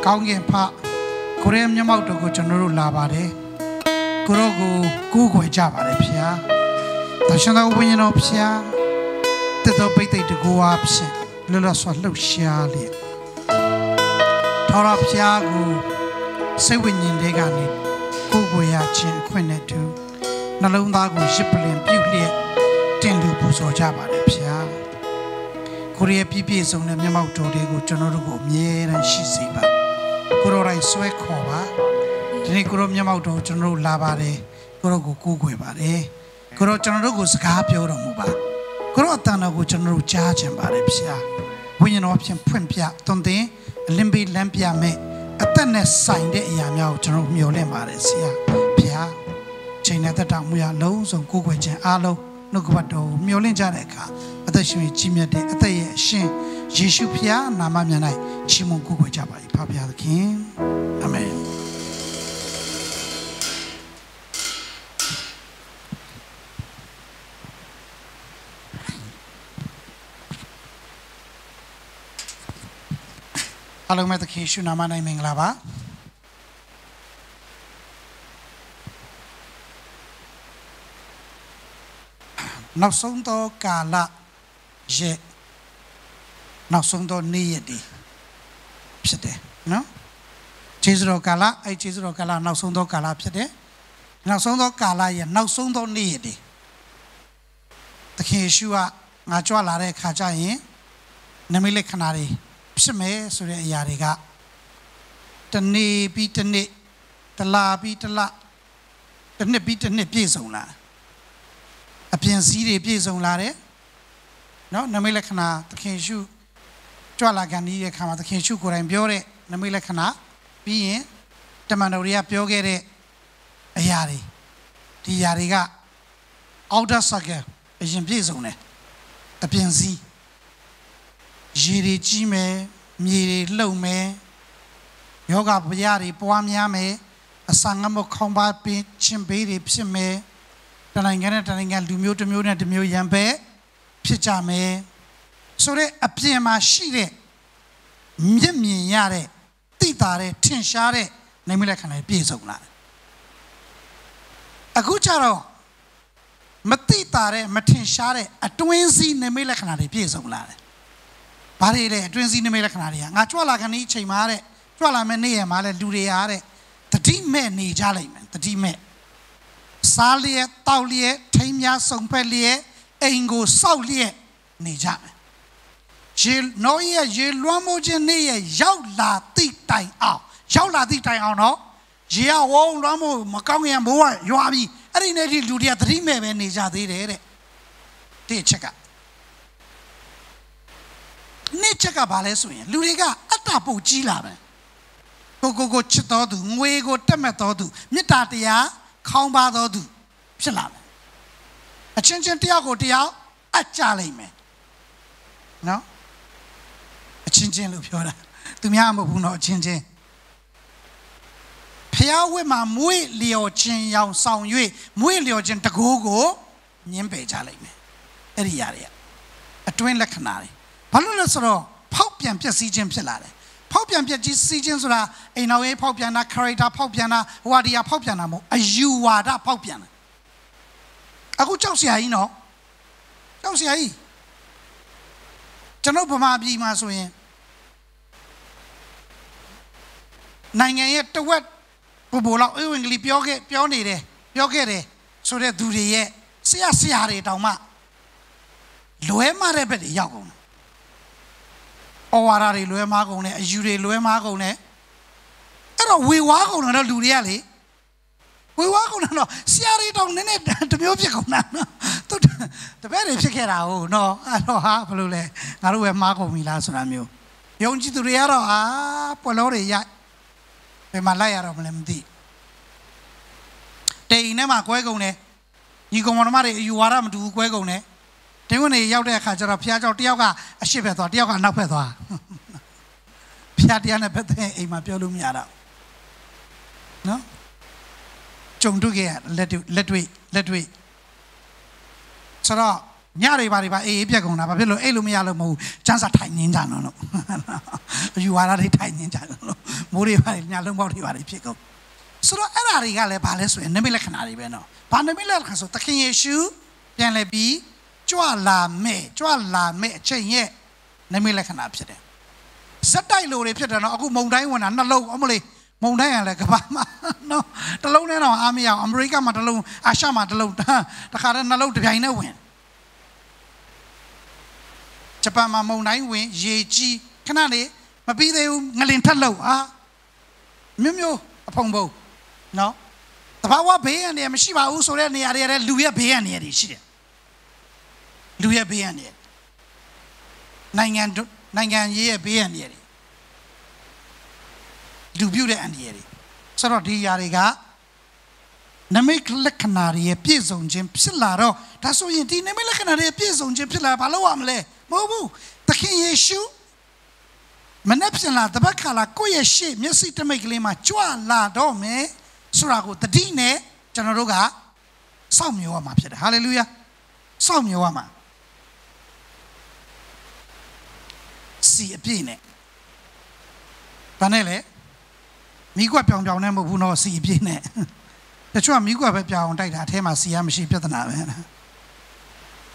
Kaungi Pa, Korean Yamato go to Nuru Labade, Kurogo, Google Java Pia, Tashana Winning of Pia, the Dobate to go up, Lula Swallow Shiali. Tora Piago, Sewin Degani, Google Yachin, Quinetu, Nalundago, Shiplin, Beauty, Tindu Puso Java Pia. Korea PP is on the Myint Swe General Myint Swe. Myint Swe Kova, Tenekuro Myint General Labare, Korogo Kuguebare, Koro General Scapio Muba, Korotana General Judge and Barepsia, Winning option Pumpia, Tonde, Limbi Lampia me, a tennis signed the Yamia General Mule Maresia, Pia, China the Tamuya Lows of Kuguej and Alo, Nukuato, Mulin Jareka. Atashimi Jimmy de Ataye Shin, Jishupia, Namamianai, Chimon Kugo Jaba, Papia the King. Amen. Hello, Mother Kishu Namana Minglava. Nasunto Kala. Je now sondo needy. Psede, no? Chisro Kala, I Chisro Kala, now sondo Kala Psede. Now sondo Kala, now sondo needy. The Kishua, Nachualare Kajain, Namile Canary, Pseme, Sure Yariga. The knee beat the knee, the la beat the la, the nip beat the nip piezona. A pianziri piezonare. No, Namilakana, the Kinshu, Tualagani, Kama, the Kinshu, and Biore, Namilakana, being the Manoria Piogere, a Yari, the Yariga, Outer Saga, a Jimpizone, a Pianzi, Jiri Jime, Miri Lome, Yoga Yari, Poamiame, a Sangamo combat pit, Chimbiri, Psime, Tanangana, Tanangal, Dumute, the Mu Yambe. Pichame, so that a Piema Shire, Myint Yare, Titare, Tinshare, Namilakana Pizona. A Gucharo, Matitare, Matinshare, a twinzy Namilakana Pizona. Parade, twinzy Namilakanaria, Natualagani Chimare, Tualamania Male Duriare, the team men need Jaliman, the team men. Salie, Taulie, Tamia, Songpelie. Engo Saulie Nijame. Jil Noya Jiluamojene, Yaula Titai out. Yaula Titai out, no? Jia Wo Ramo, Makangi and Boa, Yoabi, I didn't do the 3 men Nija de Cheka. Necheka Baleswin, Luriga, Atapo Gilabe. Go Chitodu, Muego Temetodu, Mitatia, Combadodu, Shalame. A Chinchin Tiago Tiao, a Chalime. No? A Chinchin Lupiora. To Miamo Puno Chinchin. Pia with my Mui Leo Chin Yao Sound Yui, Mui Leo Gentagogo, Nimbe Jalime. Eriaria. A twin lacanari. Palula Soro, Popian Piasi Jim Pilare. Popian Piasi Jim Sura, a Nawe Popiana, Carita Popiana, Wadia Popianamo, a you wada Popiana. I go Chelsea, no? Chelsea. Janopama be my swing. 9 years to what? Pubola, Ewingly Pioge, Pionere, Piogere, so that do the year. See a Siari Doma. Luema Rebedi Yagon. Or are Luema Gone, a Jude Luema Gone? And we walk on a do really. We walk on no. Siari don't need it to be object. The very Picara, no, I don't have Lule. I don't have Marco Milasunamio. Yonji to Riaro, Poloria. The Malaya of Lemdi. They never quagone. You go on marry, you are to quagone. They want a Yauda Kajara Piajo Tioga, a ship at Tioga Napeta. Piatiana Pete, my Piolumiara. No? Chonduge, let we. So, Yari Bariba, a Piagona, Babilo, Elumialo, Chansa tiny ninja. You are a tiny ninja. မိုးတွေပါညာလုံးပေါက်တွေပါဖြစ်ကုန်ဆိုတော့အဲ့ဓာတွေကလည်းဘာလဲဆိုရင်နမိတ်လက္ခဏာတွေပဲနော်ဘာနမိတ်လက္ခဏာဆိုသခင်ယေရှုပြန်လဲပြီးကြွလာမဲ့အချိန်ရဲ့နမိတ်လက္ခဏာဖြစ်တယ်ဇက်တိုက်လိုတွေဖြစ်တယ်နော်အခုမုန်တိုင်းဝင်တာနှလုံးအမလေးမုန်တိုင်းရလဲကဘာမှနော်တလုံးနဲ့တော့အားမရအောင်အမေရိကမှာတလုံးအာရှမှာတလုံးတခါတည်းနှလုံးတစ်ပြိုင်နဲ့ဝင်ဂျပန်မှာမုန်တိုင်းဝင်ရေကြီးခဏလေးမပြီးသေးဘူးငလင်ထက်လို့မျိုးအဖုံဖုံနော်တဘာဝဘေးရန်တွေမရှိပါဘူးဆိုတဲ့နေရာတွေလည်းလူရဲ့ဘေးရန်တွေရှိတယ်လူရဲ့ဘေးရန်တွေနိုင်ငံရေးရဲ့ဘေးရန်တွေလူပြုတဲ့အန်ဒီတွေဆိုတော့ဒီຢာတွေကနမိတ်လက္ခဏာတွေပြည့်စုံခြင်းဖြစ်လာတော့ဒါဆိုရင်ဒီနမိတ်လက္ခဏာတွေပြည့်စုံခြင်းဖြစ်လာဘာလို့ရမလဲမဟုတ်ဘူးသခင်ယေရှုမနေ့ပြန်လာတပတ်ခါလာကိုယ့်ရဲ့ရှေ့မျက်စိတမိတ်ကလေးမှာကြွလာတော့မယ်ဆိုတာကိုတတိနဲ့ကျွန်တော်တို့ကစောင့်မျှော်ရမှာဖြစ်တယ်ဟာလေလုယာစောင့်မျှော်ရမှာစီအပြည့်နဲ့ဘာနဲ့လဲမိကွက်ပြောင်နဲ့မဟုတ်ဘူးနော်စီအပြည့်နဲ့တချို့ကမိကွက်ပဲပြောင်တိုက်တာအထဲမှာစီရမရှိပြဿနာပဲ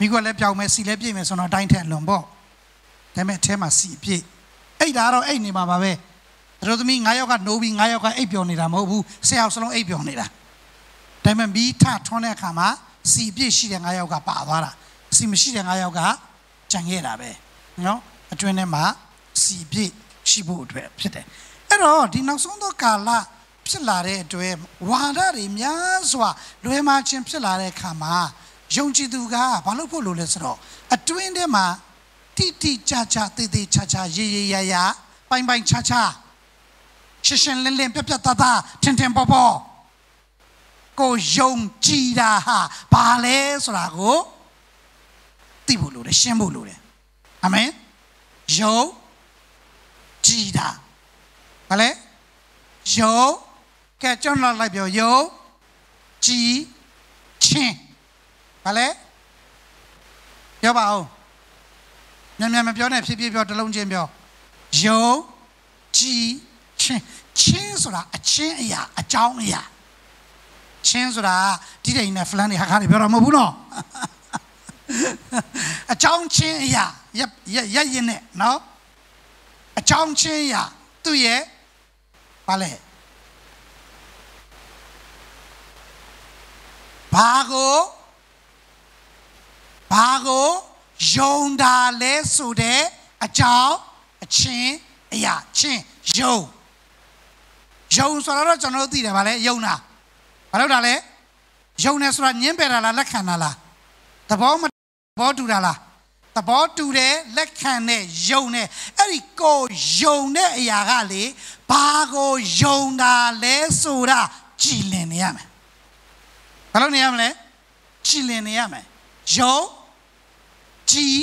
မိကွက်လည်းပြောင်မယ်စီလည်းပြည့်မယ်ဆိုတော့တိုင်းထက်လွန်ပေါ့ဒါပေမဲ့အထဲမှာစီအပြည့်အိတ်တာတော့အိတ်နေမှာပါပဲတို့သမီး9ယောက်ကနိုးပြီး9ယောက်ကအိတ်ပျော်နေတာမဟုတ်ဘူး10ယောက်စလုံးအိတ်ပျော်နေတာဒါပေမဲ့မီးထထွန်းတဲ့အခါမှာစီအပြည့်ရှိတဲ့9ယောက်ကပါသွားတာစီမရှိတဲ့9ယောက်ကကြံခဲ့တာပဲနော်အတွင်းထဲမှာစီပြည့်ရှိဖို့အတွက်ဖြစ်တယ်အဲ့တော့ဒီနောက်ဆုံးသောကာလဖြစ်လာတဲ့အတွက်ဝါဒတွေများစွာလွယ်မှာချင်းဖြစ်လာတဲ့အခါမှာယုံကြည်သူကဘာလို့ဖို့လို့လဲဆိုတော့အတွင်းထဲမှာတိချာတေးချာရေရပိုင်ချာရှင်းလင်းပြပြသားထင်ပေါ်ကိုယုံကြည်တာဟာဘာလဲဆိုတာကိုသိဖို့လိုတယ်ရှင်းဖို့လိုတယ်အာမင်ယုံကြည်တာဘာလဲယုံကဲကျွန်တော်လိုက်ပြောယုံကြည်ချင်းဘာလဲပြောပါဦးမြန်မပြောနဲ့ဖြည်းဖြည်းပြောတစ်လုံးချင်းပြောယုံကြည်ချင်းဆိုတာအချင်းအရာအကြောင်းအရာချင်းဆိုတာဒီတိုင်နဲ့ဖလန်တွေဟာခါတွေပြောတော့မဟုတ်ဘူးနော်အကြောင်းချင်းအရာရရင်နဲ့နော်အကြောင်းချင်းအရာသူ့ရဲ့ဘာလဲဘာကိုယုံတာလဲဆိုတဲ့အကြောင်းအချင်းအရာချင်းယုံဆိုတော့ကျွန်တော်တို့သိတယ်ဗါလဲယုံတာဘာလို့တာလဲယုံနေဆိုတာညင်းပယ်တာလားလက်ခံတာလားသဘောတူတာလားသဘောတူတယ်လက်ခံတဲ့ယုံနဲ့အဲ့ဒီကိုယုံတဲ့အရာကလေဘာကိုယုံတာလဲဆိုတာကြည်လင်နေရမယ်ဘာလို့နေရမလဲကြည်လင်နေရမယ်ယုံကြည်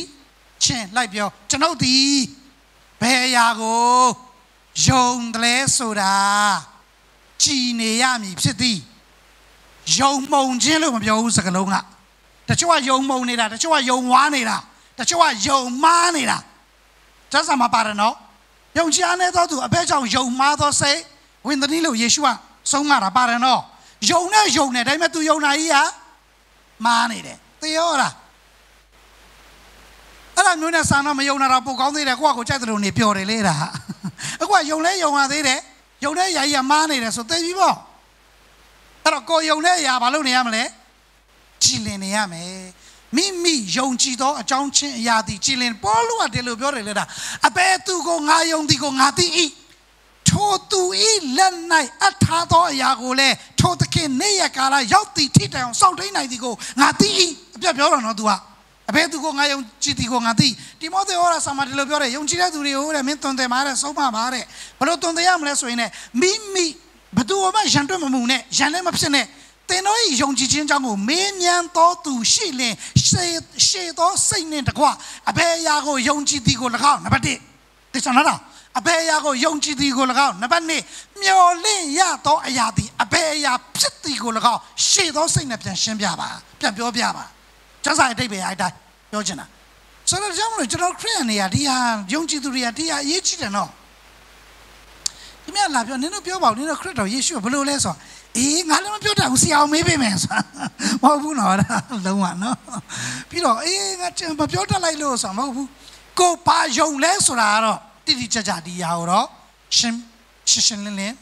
ချင်းလိုက်ပြောကျွန်ုပ်ဒီဘယ်အရာကိုယုံတယ်လဲဆိုတာကြည်နေရမည်ဖြစ်သည်ယုံမုံခြင်းလို့မပြောဘူးစကားလုံးကတချို့ကယုံမုံနေတာတချို့ကယုံဝါနေတာတချို့ကယုံမားနေတာကျမ်းစာမှာပါတယ်နော်ယုံကြည်အားနည်းသောသူအဘဲကြောင့်ယုံမားသောစိတ်ဝင်သနည်းလို့ယေရှုကဆုံးမတာပါတယ်နော်ယုံနဲ့ဒါပေမဲ့သူယုံတာကြီးဟာမားနေတယ်သိရောလားအဲ့ဒါမျိုးနဲ့ဆန်တော့မယုံတာတော့ပိုကောင်းသေးတယ်ကိုယ့်ကိုကြိုက်တယ်လို့နေပျော်တယ်လေဒါအခုကယုံလဲယုံရသေးတယ်ယုံတဲ့ຢာကြီးကမားနေတယ်ဆိုသိပြီပေါ့အဲ့တော့ကိုယုံတဲ့အရာဘာလို့နေရမလဲကြည်လင်နေရမယ်မိယုံကြည်သောအကြောင်းချင်းအရာသည်ကြည်လင်ပေါ်လို့တယ်လို့ပြောတယ်လေဒါအဘယ်သူကိုငါယုံသည်ကိုငါသိ၏ထိုသူ၏လက်၌အထားသောအရာကိုလည်းထိုသခင်နေ့ရက်ကာလရောက်သည်ထိတိုင်အောင်စောင့်ထိန်နိုင်သည်ကိုငါသိ၏အပြတ်ပြောတော့နော် तू ကအဘယ်သူကိုငါယုံကြည်သည်ကိုငါသိတိမောသေဩရာစာမှာဒီလိုပြောတယ်ယုံကြည်တဲ့သူတွေကိုတဲ့မင်းသွန်သင်ပါတဲ့ဆုံးမပါတဲ့ဘလို့သွန်သင်ရမလဲဆိုရင်လည်းမိဘသူမှရန်တွက်မမှုနဲ့ရန်လည်းမဖြစ်နဲ့သင်တို့၏ယုံကြည်ခြင်းကြောင့်ကိုမင်းမြန်သောသူရှိလင်ရှေသောစိတ်နှင့်တကွအဘယ်အရာကိုယုံကြည်သည်ကို၎င်းနံပါတ်1သိချင်လားအဘယ်အရာကိုယုံကြည်သည်ကို၎င်းနံပါတ်2မျော်လင့်ရသောအရာသည်အဘယ်အရာဖြစ်သည်ကို၎င်းရှေသောစိတ်နဲ့ပြန်ရှင်းပြပါပြန်ပြောပြပါကျမ်းစာအတိတ်ပဲအဲ့တိုင်းပြောချင်တာဆိုတော့ကြောင့်မလို့ကျွန်တော်ခရစ်ယာန်တွေကဒီဟာယုံကြည်သူတွေကဒီဟာအရေးကြီးတယ်နော် ဒီမြလာပြောနင်တို့ပြောပါဦးနင်တို့ခရစ်တော်ယေရှုဘယ်လိုလဲဆိုအေးငါလည်းမပြောတတ်ဘူးဆရာအောင်မေးပေးမယ်ဆိုမဟုတ်ဘူးနော်လုံးဝနော်ပြီးတော့အေးငါမပြောတတ်လိုက်လို့ဆိုမဟုတ်ဘူးကိုပါယုံလဲဆိုတာကတော့တိတိကျကျဒီရာကိုတော့ရှင်းလင်းလင်း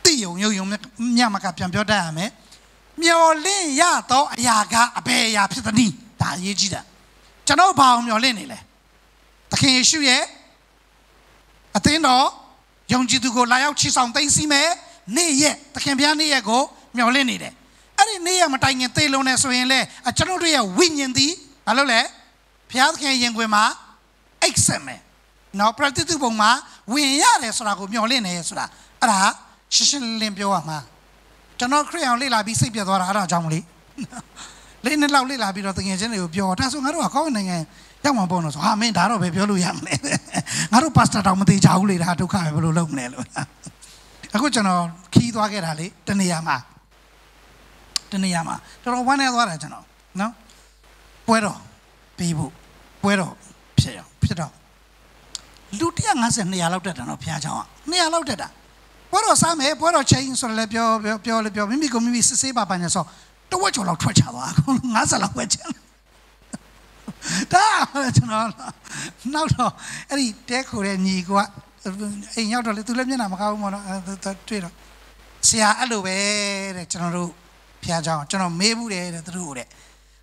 တိယုံမြတ်မကပြန်ပြောတတ်ရမယ်မျော်လင့်ရတော့အရာကအဘယ်အရာဖြစ်သနည်းဒါအရေးကြီးတာကျွန်တော်ဘာအောင်မျော်လင့်နေလဲသခင်ယေရှုရဲ့အသင်းတော်ယုံကြည်သူကိုလာရောက်ချီဆောင်သိမ်းဆီးမယ်နေ့ရက်သခင်ဘုရားနေ့ရက်ကိုမျှော်လင့်နေတယ်အဲ့ဒီနေ့ရက်မတိုင်ခင်သေလုံးနေဆိုရင်လေကျွန်တော်တို့ရဲ့ဝိညာဉ်သည်ဘာလို့လဲဘုရားသခင်ရင်ခွင်မှာအိတ်ဆက်မယ်နော်ပရတိတုပုံမှာဝင်ရတယ်ဆိုတာကိုမျှော်လင့်နေရဆိုတာအဲ့ဒါရှင်းရှင်းလင်းပြောရမှာကျွန်တော်ခရစ်အောင်လေ့လာပြီးစိတ်ပြတ်သွားတာအဲ့ဒါကြောင့်မလို့လေးနှစ်လောက်လေ့လာပြီးတော့တကယ်ချင်းတွေကိုပြောဒါဆိုငါတို့ကကောင်းနိုင်ငံရောက်မှာပေါ့နော်ဆိုဟာမင်းဒါတော့ပဲပြောလို့ရမလဲငါတို့ပါစတာတောင်မသေးကြဘူးလေဒါဒုက္ခပဲဘယ်လိုလုပ်မလဲလို့အခုကျွန်တော်ခီးသွားခဲ့တာလေတနေရာမှာတော်တော်ဝမ်းနေသွားတာကျွန်တော်နော်ပွဲတော်ပြီးဖို့ပွဲတော်ဖြစ်တော့လူ150 200လောက်တက်တာနော်ဘုရားเจ้าက200လောက်တက်တာပွဲတော်စားမယ်ပွဲတော်ချိန်ဆိုလည်းပြောမိမိကိုမိမိစစ်ဆေးပါပါညာဆိုတဝက်ကျော်လောက်ထွက်ချသွား50လောက်ပဲချင်ဒါကျွန်တော်နောက်တော့အဲ့ဒီတဲခိုတဲ့ညီကအိမ်ရောက်တော့လေသူလည်းမျက်နှာမကောင်းဘူးမော်နော်တွေ့တော့ဆရာအဲ့လိုပဲတဲ့ကျွန်တော်တို့ဖះเจ้าကျွန်တော်မေးဘူးတဲ့သူတို့တဲ့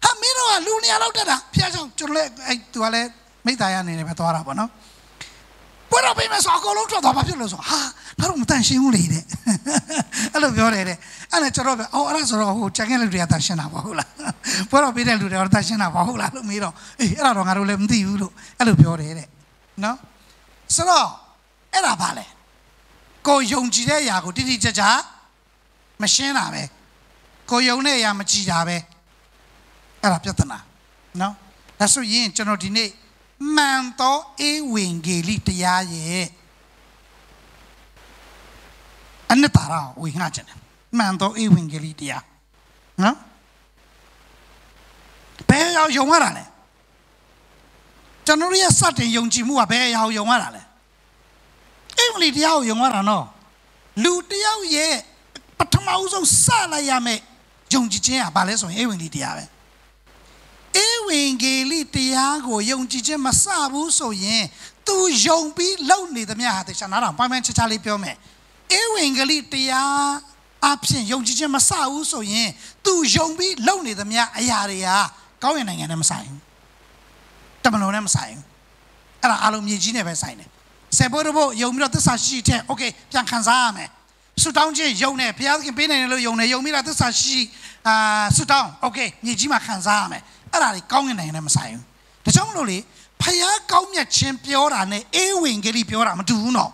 ဟာမင်းတို့ကလူနေရာလောက်တက်တာဖះเจ้าကျွန်တော်လည်းအဲ့သူကလည်းမိသားရနေနေပဲသွားတာပေါ့နော်ပွဲတော်ပြင်မယ်ဆိုအကုန်လုံးထွက်သွားပါဖြစ်လို့ဆိုဟာငါတို့မတန်ရှင်းဘူးလေတဲ့အဲ့လိုပြောတယ်တဲ့အဲ့ဒါကျွန်တော်ပဲအော်အဲ့ဒါဆိုတော့ဟိုချန်ကဲလူတွေကတန်ရှင်းတာပါဟုတ်လားပွဲတော်ပြီးတဲ့လူတွေကတန်ရှင်းတာပါဟုတ်လားလို့မေးတော့အေးအဲ့ဒါတော့ငါတို့လည်းမသိဘူးလို့အဲ့လိုပြောတယ်တဲ့နော်ဆိုတော့အဲ့ဒါပါလေကိုယုံကြည်တဲ့အရာကိုတိတိကျကျမရှင်းတာပဲကိုယုံတဲ့အရာမကြည်တာပဲအဲ့ဒါပြဿနာနော်ဒါဆိုရင်ကျွန်တော်ဒီနေ့မှန်သောဧဝံဂေလိတရားရဲ့အနှစ်သာရဝေငှချင်တယ်မှန်သောဧဝံဂေလိတရားနော်ဘယ်ရောက်ယုံရတာလဲကျွန်တော်ရဲ့စတင်ယုံကြည်မှုကဘယ်ရောက်ယုံရတာလဲဧဝံဂေလိတရားကိုယုံရတာနော်လူတယောက်ရဲ့ပထမဦးဆုံးစလိုက်ရမယ်ယုံကြည်ခြင်းကဘာလဲဆိုရင်ဧဝံဂေလိတရားပဲဧဝံဂေလိတရားကိုယုံကြည်ခြင်းမစဘူးဆိုရင်သူယုံပြီးလုံနေသမျှဟာတခြားနားတော့ပိုင်းချာလေးပြောမယ်ဧဝံဂေလိတရားအဖြစ်ယုံကြည်ခြင်းမစဘူးဆိုရင်သူယုံပြီးလုံနေသမျှအရာတွေကကောင်းရနိုင်ငံနဲ့မဆိုင်ဘူးတမန်တော်နဲ့မဆိုင်ဘူးအဲ့ဒါအလုံးမြေကြီးနဲ့ပဲဆိုင်တယ်ဆေဘောတို့ယုံပြီးတော့သစ္စာရှိတဲ့โอเคပြန်ခံစားရမယ်ဆုတောင်းခြင်းယုံနေဘုရားသခင်ပေးနိုင်တယ်လို့ယုံနေယုံပြီးတော့သစ္စာရှိဆုတောင်းโอเคမြေကြီးမှာခံစားရမယ်အဲ့ဒါတွေကောင်းကင်နိုင်ငံနဲ့မဆိုင်ဘူးဒါကြောင့်မလို့လေဖယားကောင်းမြတ်ခြင်းပြောတာနဲ့ဧဝံဂေလိပြောတာမတူဘူးနော်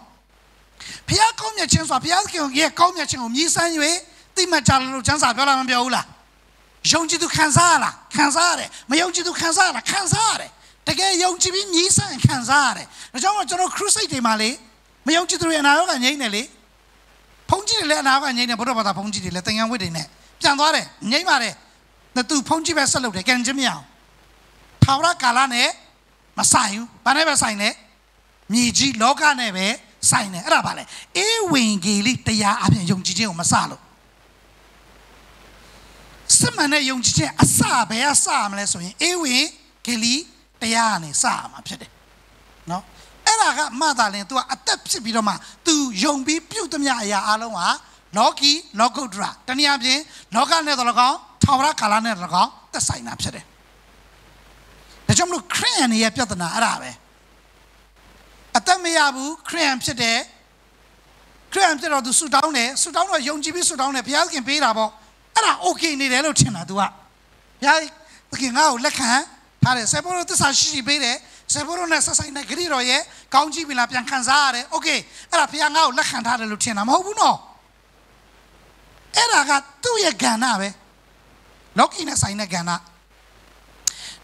ဖယားကောင်းမြတ်ခြင်းဆိုတာဖယားခင်ရဲ့ကောင်းမြတ်ခြင်းကိုမြည်ဆန်း၍သိမှတ်ကြလို့ကျမ်းစာပြောတာမပြောဘူးလားယုံကြည်သူခံစားရလားခံစားရတယ်မယုံကြည်သူခံစားရလားခံစားရတယ်တကယ်ယုံကြည်ပြီးမြည်ဆန်းခံစားရတယ်ဒါကြောင့်မို့ကျွန်တော်ခရုစိတ်တွေမှာလေမယုံကြည်သူတွေအနာရောဂါငြိမ့်နေလေဖုန်ကြီးတွေလည်းအနာရောဂါငြိမ့်နေဘုရားဘာသာဖုန်ကြီးတွေလည်းသင်္ကန်းဝတ်တွေနဲ့ပြန်သွားတယ်ငြိမ့်ပါတယ်သူဖုန်ကြီးပဲဆက်လုပ်တယ်ကန်ချင်းမရအောင်ထာဝရကာလနဲ့မဆိုင်ဘူးဘာနဲ့ပဲဆိုင်လဲမြေကြီးလောကနဲ့ပဲဆိုင်တယ်အဲ့ဒါပါလေဧဝံဂေလိတရားအပြင်ယုံကြည်ခြင်းကိုမစလို့စစ်မှန်တဲ့ယုံကြည်ခြင်းအစဘယ်ကစရမလဲဆိုရင်ဧဝံဂေလိတရားနဲ့စရမှာဖြစ်တယ်နော်အဲ့ဒါကမှသာလင် तू ကအသက်ဖြစ်ပြီးတော့မှ तू ယုံပြီးပြုတ်သမျှအရာအလုံးဟာလောကီလောကုတ္တရာတနည်းအားဖြင့်လောကနဲ့တော့၎င်းထာဝရကာလနဲ့၎င်းသက်ဆိုင်တာဖြစ်တယ်ဒါကြောင့်မလို့ခရစ်ယာန်ရဲ့ပြဿနာအဲ့ဒါပဲအသက်မရဘူးခရစ်ယာန်ဖြစ်တယ်ခရစ်ယာန်ဖြစ်တော့ तू ဆူတောင်းတယ်ဆူတောင်းတော့ယုံကြည်ပြီးဆူတောင်းတယ်ဘုရားသခင်ပေးတာပေါ့အဲ့ဒါ okay နေတယ်လို့ထင်တာ तू ကဘုရားသခင်ငါ့ကိုလက်ခံထားတယ်ဆေဘောတို့သစ္စာရှိပေးတယ်ဆေဘောတို့နဲ့ဆက်ဆိုင်တဲ့ဂရိတော်ရဲ့ကောင်းကြီးပြီလားပြန်ခံစားရတယ် okay အဲ့ဒါဘုရားငါ့ကိုလက်ခံထားတယ်လို့ထင်တာမဟုတ်ဘူးနော်အဲ့ဒါကသူ့ရဲ့ကဏ္ဍပဲလောကီနဲ့ဆိုင်တဲ့ကဏ္ဍ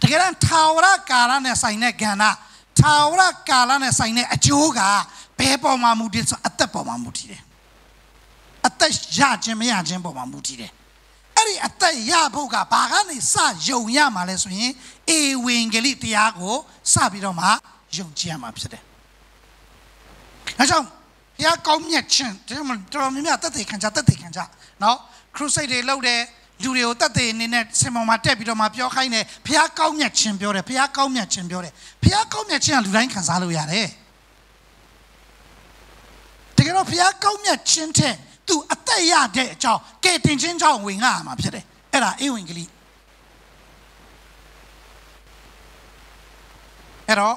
တကယ်တမ်းထာဝရကာလနဲ့ဆိုင်တဲ့ကဏ္ဍထာဝရကာလနဲ့ဆိုင်တဲ့အကျိုးကဘယ်ပေါ်မှာမူတည်ဆိုအသက်ပေါ်မှာမူတည်တယ်အသက်ရခြင်းမရခြင်းပေါ်မှာမူတည်တယ်အဲ့ဒီအသက်ရဖို့ကဘာကနေစယုံရမှာလဲဆိုရင်ဧဝံဂေလိတရားကိုစပြီးတော့မှယုံကြည်ရမှာဖြစ်တယ်။အဲကြောင့် ဖျားကောင်းမြတ်ခြင်းတော်များများတက်သေးခံကြနော်ခရုစိတ်တွေလုပ်တယ်လူတွေကိုတက်သေးအနေနဲ့စင်ပေါ်မှာတက်ပြီးတော့မှပြောခိုင်းတယ်ဖျားကောင်းမြတ်ခြင်းပြောတယ်ဖျားကောင်းမြတ်ခြင်းပြောတယ်ဖျားကောင်းမြတ်ခြင်းကလူတိုင်းခံစားလို့ရတယ်တကယ်တော့ဖျားကောင်းမြတ်ခြင်းတဲ့သူအသက်ရတဲ့အကြောင်းကဲတင်ခြင်းကြောင့်ဝင်ငါမှာဖြစ်တယ်အဲ့ဒါဧဝံဂေလိအဲ့တော့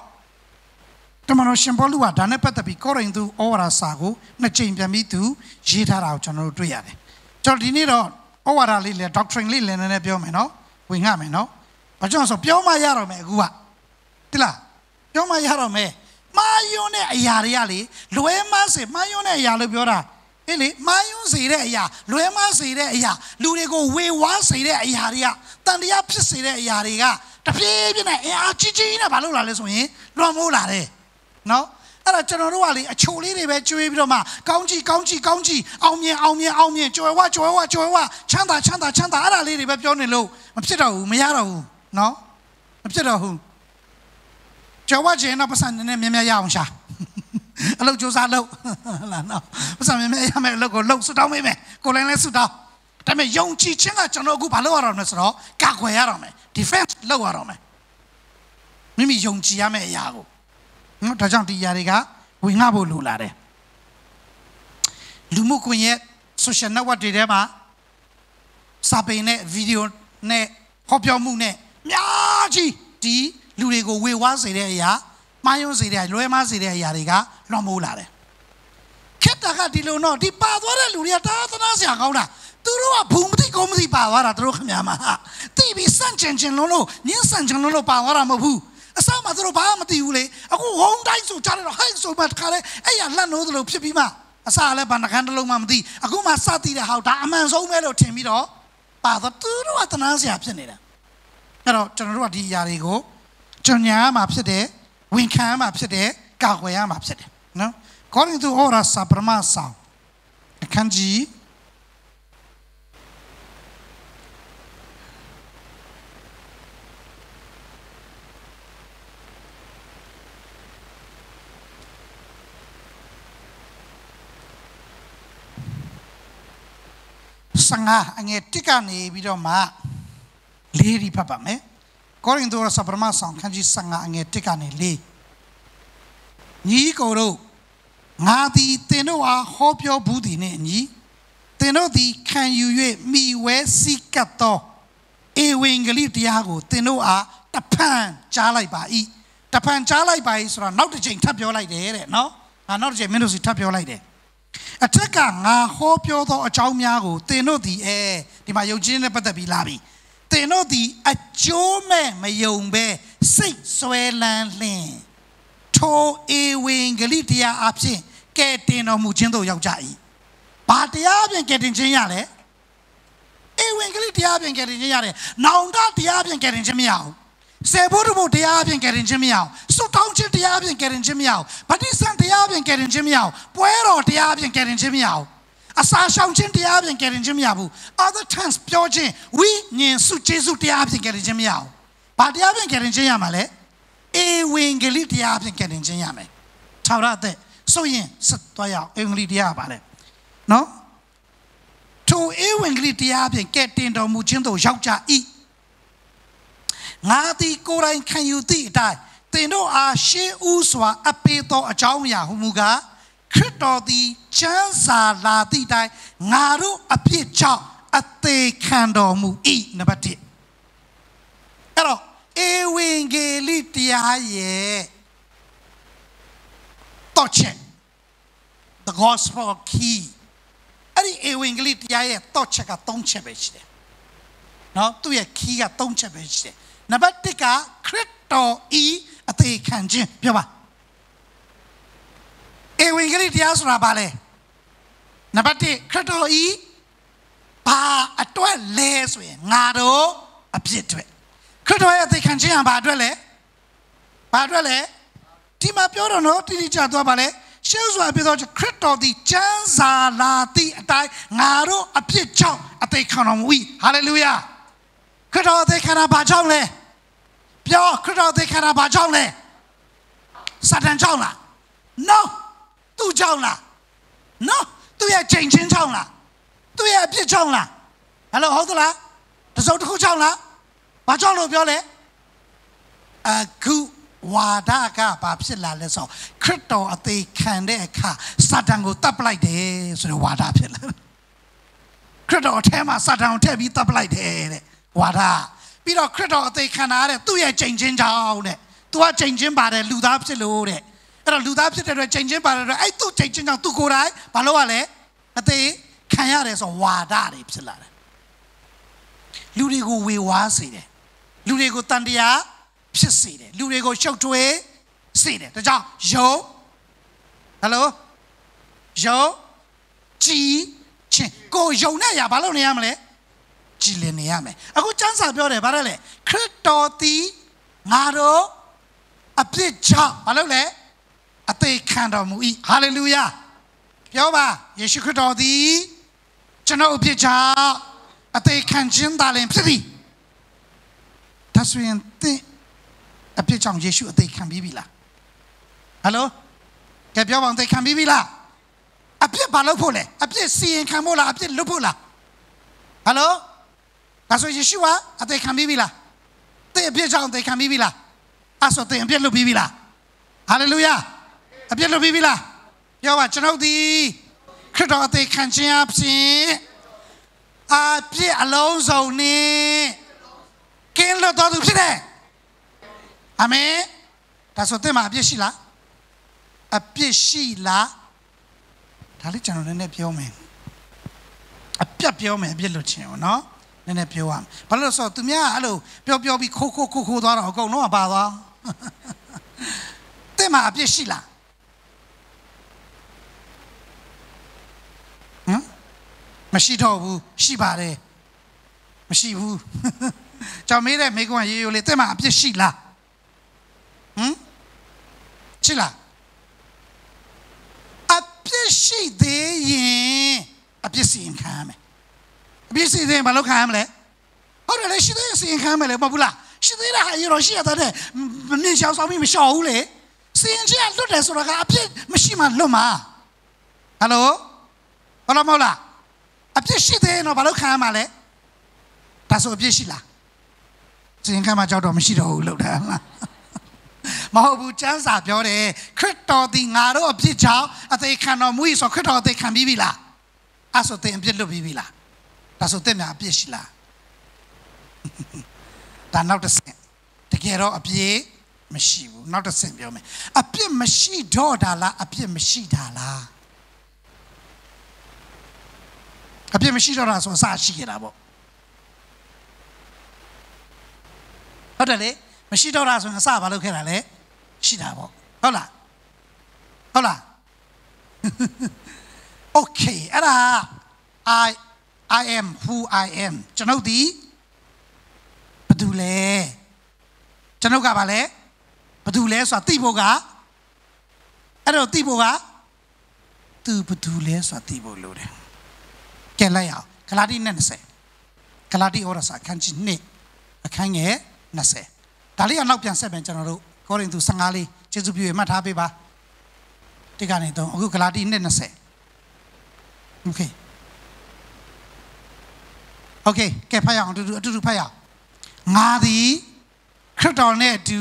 တမန်တော်ရှင်ပေါလုကဒါနဲ့ပတ်သက်ပြီးကောရိန္သုဩဝါဒစာကိုနှစ်ကြိမ်ပြန်ပြီးသူရေးထားတာကိုကျွန်တော်တို့တွေ့ရတယ်ကျွန်တော်ဒီနေ့တော့ဩဝါဒလေးလေ doctrine လေးလည်းနည်းနည်းပြောမယ်နော်ဝင်ငှမယ်နော်ဘာကြောင့်ဆိုပြောမှရတော့မယ်အခုကတိလားပြောမှရတော့မယ်မာယွန်းတဲ့အရာတွေကလေလွဲမစေမာယွန်းတဲ့အရာလို့ပြောတာအေးလေမာယွန်းစေတဲ့အရာလွဲမစေတဲ့အရာလူတွေကိုဝေဝါးစေတဲ့အရာတွေကတန်တရားဖြစ်စေတဲ့အရာတွေကတဖြည်းဖြည်းနဲ့အင်အားကြီးကြီးနဲ့ဘာလို့လာလဲဆိုရင်လွှမ်းမိုးလာတယ်နော်အဲ့ဒါကျွန်တော်တို့ကလေအချိုလေးတွေပဲကျွေးပြီးတော့မှကောင်းကြီးအောင်မြင်ကြွယ်ဝချမ်းသာအဲ့ဒါလေးတွေပဲပြောနေလို့မဖြစ်တော့ဘူးမရတော့ဘူးနော်မဖြစ်တော့ဘူးကြွယ်ဝခြင်းတော့ပတ်စံနေမြဲရအောင်ရှာအလုပ်စူးစမ်းလုပ်လားနော်ပတ်စံမြဲရမယ်အလုပ်ကိုလုပ်ဆွတောင်းပေးမယ်ကိုလည်းဆွတောင်းဒါပေမဲ့ယုံကြည်ခြင်းကကျွန်တော်အခုဘာလုပ်ရအောင်လဲဆိုတော့ကာကွယ်ရအောင်မယ် defense လုပ်ရအောင်မယ်မိမိယုံကြည်ရမယ့်အရာကိုနော်ဒါကြောင့်ဒီຢာတွေကဝင်ငှဖို့လိုလာတယ်လူမှုကွန်ရက် social network တွေထဲမှာစာပေနဲ့ဗီဒီယိုနဲ့ဟောပြောမှုနဲ့များကြီးဒီလူတွေကိုဝေဝါးစေတဲ့အရာမှားယွင်းစေတဲ့လွဲမှားစေတဲ့အရာတွေကလွှမ်းမိုးလာတယ်ခက်တာကဒီလိုတော့ဒီပါသွားတဲ့လူတွေကတာသနာစရာကောင်းတာသူတို့ကဘုံမတိကုန်းမတိပါသွားတာသူတို့ခင်ဗျာမှာတိပြီးစန့်ကျင်လုံးလို့ညှင်းဆန့်ကျင်လုံးပါသွားတာမဟုတ်ဘူးအစမှသူတို့ဘာမှမသိဘူးလေအခုဝုန်းတိုင်းဆိုကြားတော့ဟိုက်ဆိုမှတခါလဲအဲ့ရလှန့်လို့သလိုဖြစ်ပြီးမှအစလည်းဘာနှကန်းတစ်လုံးမှမသိအခုမှစသိတဲ့ဟောက်ဒါအမှန်ဆုံးပဲလို့ထင်ပြီးတော့ပါတော့သူတို့ကတနာစရာဖြစ်နေတာအဲ့တော့ကျွန်တော်တို့ကဒီຢာတွေကိုကြညာမှာဖြစ်တယ်ဝင်ခံမှာဖြစ်တယ်ကာကွယ်ရမှာဖြစ်တယ်နော်ကောရိန္သုဩဝါဒစာပထမဆောင်အခန်းကြီးစငါအငယ်တစ်ကနေပြီးတော့မှလေးဒီဖတ်ပါမယ်ကောရိန္သုဩဝါဒစာပထမဆောင်အခန်းကြီး15အငယ်တစ်ကနေလေးညီကိုတို့ငါသည်သင်တို့အားဟောပြောဘူးသည်နှင့်အညီသင်တို့သည်ခံယူ၍မိဝဲစီကတ်သောဧဝံဂေလိတရားကိုသင်တို့အားတဖန်ကြားလိုက်ပါ၏တဖန်ကြားလိုက်ပါ၏ဆိုတော့နောက်တစ်ချိန်ထပ်ပြောလိုက်တယ်တဲ့နော်ငါနောက်တစ်ချိန်မင်းတို့စီထပ်ပြောလိုက်တယ်အထက်ကငါဟောပြောသောအကြောင်းများကိုသင်တို့သည်ဒီမှာယုံကြည်နဲ့ပတ်သက်ပြီးလာပြီသင်တို့သည်အကျိုးမဲ့မယုံပဲစိတ်ဆွဲလန်းလင်းထိုဧဝံဂေလိတရားအဖြစ်ကဲတင်တော်မူခြင်းသို့ရောက်ကြ၏ဘာတရားအပြင်ကဲတင်ခြင်းရလဲဧဝံဂေလိတရားအပြင်ကဲတင်ခြင်းရတယ်နောင်တတရားအပြင်ကဲတင်ခြင်းမရဘူးစေဖို့တို့တရားအပြင်ကဲတင်ခြင်းမရဘူးစွတ်တောင်းခြင်းတရားအပြင်ကဲတင်ခြင်းမရဘူးဗတ္တိစံတရားအပြင်ကဲတင်ခြင်းမရဘူးပွဲတော်တရားအပြင်ကဲတင်ခြင်းမရဘူးအစာရှောင်ခြင်းတရားအပြင်ကဲတင်ခြင်းမရဘူး other times ပြောခြင်းဝိညာဉ်စုကျေးဇူးတရားအပြင်ကဲတင်ခြင်းမရဘူးဘာတရားအပြင်ကဲတင်ခြင်းရမှာလဲဧဝံဂေလိတရားအပြင်ကဲတင်ခြင်းရမယ်ထာဝရတဲ့ဆိုရင်စသွားရအောင်ဧဝံဂေလိတရားပါလေနော်ထိုဧဝံဂေလိတရားအပြင်ကဲတင်တော်မူခြင်းသို့ရောက်ကြ၏ငါသည်ကိုယ်တိုင်ခံယူသည့်အတိုင်းသင်တို့အားရှေးဥစွာအပေးသောအကြောင်းအရာဟုမူကားခရစ်တော်သည်ချမ်းသာလာသည့်တိုင်ငါတို့အဖြစ်ကြောင့်အသေးခံတော်မူ၏နံပါတ်1အဲ့တော့ဧဝံဂေလိတရားရဲ့တော့ချက် the gospel key အဲ့ဒီဧဝံဂေလိတရားရဲ့တော့ချက်က3ချက်ပဲရှိတယ်နော်သူ့ရဲ့ key က3ချက်ပဲရှိတယ်နံပါတ်1ကခရစ်တော်ဤအသေးခံခြင်းပြောပါဧဝံဂေလိတရားဆိုတာဘာလဲနံပါတ်1ခရစ်တော်ဤဘာအတွက်လဲဆိုရင်ငါတို့အပြစ်တွေခရစ်တော်ရဲ့အသေးခံခြင်းကဘာအတွက်လဲဘာအတွက်လဲဒီမှာပြောတော့နော်တိတိကျသွားပါလေရှေးစွာပြောတော့ခရစ်တော်သည်ကျမ်းစာလာသည့်အတိုင်းငါတို့အပြစ်ကြောင့်အသေးခံတော်မူ၏ဟာလေလုယာခရစ်တော်အသေးခံတာဘာကြောင့်လဲပြောခရစ်တော်အသေးခံတာဘာကြောင့်လဲစာတန်ကြောင့်လား no သူကြောင့်လား နော်သူရဲ့ချိန်ချင်းချောင်းလားသူရဲ့အပြစ်ချောင်းလားဟယ်လိုဟုတ်သလားတစုံတစ်ခုချောင်းလားဘာချောင်းလို့ပြောလဲအခုဝါဒကဘာဖြစ်လာလဲဆိုခရစ်တော်အသေးခံတဲ့အခါစာတန်ကိုတပ်ပလိုက်တယ်ဆိုတော့ဝါဒဖြစ်လာခရစ်တော်အထဲမှာစာတန်ကိုထည့်ပြီးတပ်ပလိုက်တယ်တဲ့ဝါဒပြီးတော့ခရစ်တော်အသေးခံရတဲ့သူ့ရဲ့ချိန်ချင်းချောင်းတဲ့သူကချိန်ချင်းပါတယ်လူသားဖြစ်လို့တဲ့အဲ့တော့လူသားဖြစ်တဲ့အတွက်ချိန်ချင်းပါတယ်အဲ့သူ့ချိန်ချင်းချောင်းသူကိုယ်တိုင်ဘာလို့ ရလဲအသေးခံရတယ်ဆိုဝါဒတွေဖြစ်လာတယ်လူတွေကိုဝေဝါးစေတယ်လူတွေကိုတန်တရားဖြစ်စေတယ်လူတွေကိုရှုပ်ထွေးစေတယ်ဒါကြောင့်ယုံဟယ်လိုယုံကြည်ချင်းကိုယုံနဲ့ရဘာလို့နေရမလဲကြည်လင်နေရမယ်အခုကျမ်းစာပြောတယ်ဗါတယ်လေခရစ်တော်သည်ငါတို့အပြစ်ကြောင့်ဘာလို့လဲအသေးခံတော်မူ၏ဟာလေလုယာပြောပါယေရှုခရစ်တော်သည်ကျွန်တော်အပြစ်ကြောင့်အသေးခံခြင်းသာလင်ဖြစ်သည်ဒါဆိုရင်အပြစ်ကြောင့်ယေရှုအသေးခံပြီးပြီလားဟယ်လိုကဲပြောပါဦးအသေးခံပြီးပြီလားအပြစ်ဘာလို့ဖို့လဲအပြစ်စီရင်ခံဖို့လားအပြစ်လွတ်ဖို့လားဟယ်လိုဒါဆိုယေရှုကအသေးခံပြီးပြီလားတဲ့အပြစ်ကြောင့်အသေးခံပြီးပြီလားအဲ့ဆိုတဲ့အပြစ်လွတ်ပြီးပြီလားဟာလေလုယာအပြစ်လွတ်ပြီးပြီလားပြောပါကျွန်ုပ်ဒီခရစ်တော်အသေးခံခြင်းအဖြစ်အပြစ်အလုံးစုံနဲ့ကင်းလွတ်တော်သူဖြစ်တယ်အာမင်ဒါဆိုတဲ့မှာအပြစ်ရှိလားအပြစ်ရှိလားဒါလေးကျွန်တော်နည်းနည်းပြောမယ်အပြတ်ပြောမယ်အပြစ်လွတ်ခြင်းကိုနော်နည်းနည်းပြောရမယ်ဘာလို့လဲဆိုတော့သူများအဲ့လိုပြောပြီးခိုးသွားတော့အကုန်လုံးကပါသွားတဲ့မှာအပြစ်ရှိလားမရှိတော့ဘူးရှိပါတယ်မရှိဘူးကြောင်မေးတဲ့မိကွန်းရေရိုလေးတဲ့မှာအပြစ်ရှိလားရှိလားအပြစ်ရှိသေးရင်အပြစ်စီရင်ခံရမယ်အပြစ်စီရင်ဘာလို့ခံရမလဲဟုတ်တယ်လေရှိသေးရင်စီရင်ခံရမယ်လေမဟုတ်ဘူးလားရှိသေးတာဟာရေရိုရှိရတဲ့မင်းရှောင်းဆောင်ပြီးမရှောင်ဘူးလေစီရင်ချင်းလွတ်တယ်ဆိုတာကအပြစ်မရှိမှလွတ်မှာဟယ်လိုဟုတ်လားမဟုတ်လားအပြစ်ရှိသေးရင်တော့ဘာလို့ခံရမှာလဲဒါဆိုအပြစ်ရှိလားစီရင်ခံမှာကြောက်တော့မရှိတော့ဘူးလို့တာမဟုတ်ဘူးကျမ်းစာပြောတယ်ခရစ်တော်ဒီငါတို့အပြစ်ကြောင့်အသေးခံတော်မူ၏ဆိုခရစ်တော်အသေးခံပြီးပြီလားအဲ့ဆိုသင်အပြစ်လွတ်ပြီးပြီလားဒါဆိုသင်များအပြစ်ရှိလားဒါနောက်တစ်ဆင့်တကယ်တော့အပြစ်မရှိဘူးနောက်တစ်ဆင့်ပြောမယ်အပြစ်မရှိတော့တာလားအပြစ်မရှိတာလားအပြစ်မရှိတော့တာဆိုအစရှိကြတာပေါ့ဟုတ်တယ်လေမရှိတော့တာဆိုရင်အစဘာလုပ်ခဲ့တာလဲရှိတာပေါ့ဟုတ်လားဟုတ်လား Okay အဲ့ဒါ I am who I am ကျွန်ုပ်ဒီဘာတူလဲကျွန်ုပ်ကဘာလဲဘာတူလဲဆိုတာသိဖို့ကအဲ့တော့သိဖို့ကသူဘာတူလဲဆိုတာသိဖို့လိုတယ်ကဲလိုက်အောင်ဂလာတိနဲ့20ဂလာတိဩရစာအခန်းကြီး2အခန်းငယ်20ဒါလေးကနောက်ပြန်ဆက်ပြန်ကျွန်တော်တို့ကောရိန္သု15လေးကျေးဇူးပြုရမှတ်ထားပေးပါတိကနေတော့အခုဂလာတိနဲ့20 Okay ကဲဖတ်ရအောင်အတူတူဖတ်ရအောင်ငါသည်ခရစ်တော်နဲ့အတူ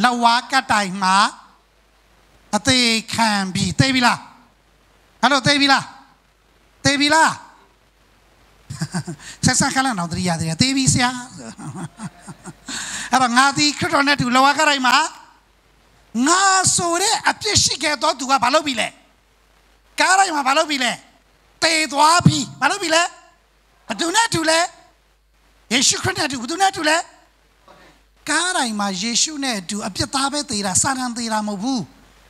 လက်ဝါးကတ်တိုင်မှာအသေးခံပြီးသိပြီလားဟယ်လိုသိပြီလားသိပြီလားဆက်ဆံခလန်တော့တရားသိပြီဆရာအဲ့တော့ငါဒီခရစ်တော်နဲ့တူလောကတိုင်းမှာငါဆိုတဲ့အပြစ်ရှိခဲ့တော့သူကဘာလုပ်ပြီလဲကားတိုင်းမှာဘာလုပ်ပြီလဲတေသွားပြီဘာလုပ်ပြီလဲဘသူနဲ့တူလဲယေရှုခရစ်နဲ့တူဘသူနဲ့တူလဲကားတိုင်းမှာယေရှုနဲ့တူအပြစ်သားပဲသေးတာစာတန်သေးတာမဟုတ်ဘူး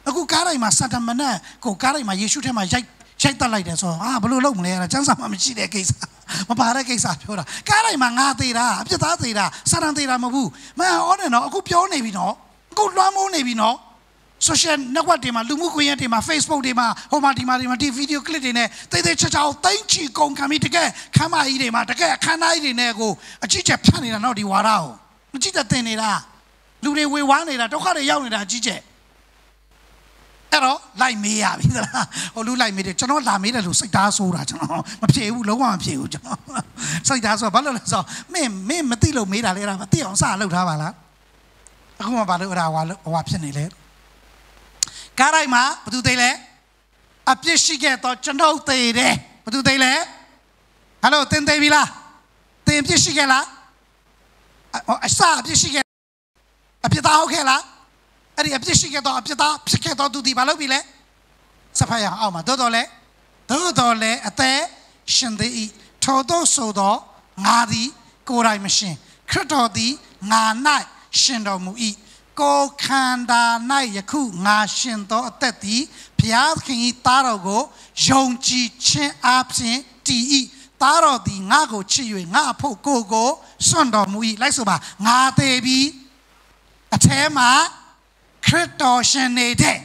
အခုကားတိုင်းမှာစာတန်မနဲ့ကိုကားတိုင်းမှာယေရှုထဲမှာရိုက်တက်လိုက်တယ်ဆိုတော့ဘယ်လိုလုပ်မလဲကျမ်းစာမှာမရှိတဲ့ကိစ္စမပါတဲ့ကိစ္စပြောတာကားတိုင်းမှာငါသေးတာအပြစ်သားသေးတာစာတန်သေးတာမဟုတ်ဘူးမဟောတယ်နော်အခုပြောနေပြီနော်အခုလွှမ်းမိုးနေပြီနော် social network တွေမှာလူမှုကွန်ရက်တွေမှာ Facebook တွေမှာဟိုမှာဒီမှာဒီ video clip တွေနဲ့တိတ်တိတ်ချာချာတိတ်ချီကုန်ခံပြီးတကယ်ခမ်းမကြီးတွေမှာတကယ်အခမ်းအနားကြီးတွေနဲ့ကိုအကြီးကျယ်ဖြန့်နေတာနော်ဒီဝါဒကိုမကြည့်တဲ့တင်နေတာလူတွေဝေဝါးနေတာဒုက္ခတွေရောက်နေတာအကြီးကျယ် Ero like me ya o lu like me de chano la me de lu sik da so da chano ma phie bu long wa ma phie bu chano sik da so ba lo le so me ma ti lo me da le da ma ti aung sa lou tha ba la aku ma ba lo da wa phit ni le ka dai ma ba tu thei le a phit shi ke to chano thei de ba tu thei le hello tin thei bi la tin phit shi ke la a sa phit shi ke a phit da ho ke laအဲ့ဒီအပြစ်ရှိခဲ့တော့အပြစ်သားဖြစ်ခဲ့တော့သူဒီဘာလုပ်ပြီလဲစဖတ်ရအောင်မှာတော်လဲအသက်ရှင်သေးဤထို့သောဆိုတော့ငါသည်ကိုယ်တိုင်မရှင်ခရစ်တော်သည်ငါ၌ရှင်တော်မူ၏ကိုယ်ခန္ဓာ၌ယခုငါရှင်သောအသက်သည်ဘုရားသခင်၏သားတော်ကိုယုံကြည်ခြင်းအပြင်တည်၏သားတော်သည်ငါကိုချစ်၍ငါအဖို့ကိုစွန့်တော်မူ၏လိုက်ဆိုပါငါသေးပြီးအထဲမှာခရစ်တော်ရှင်နေတဲ့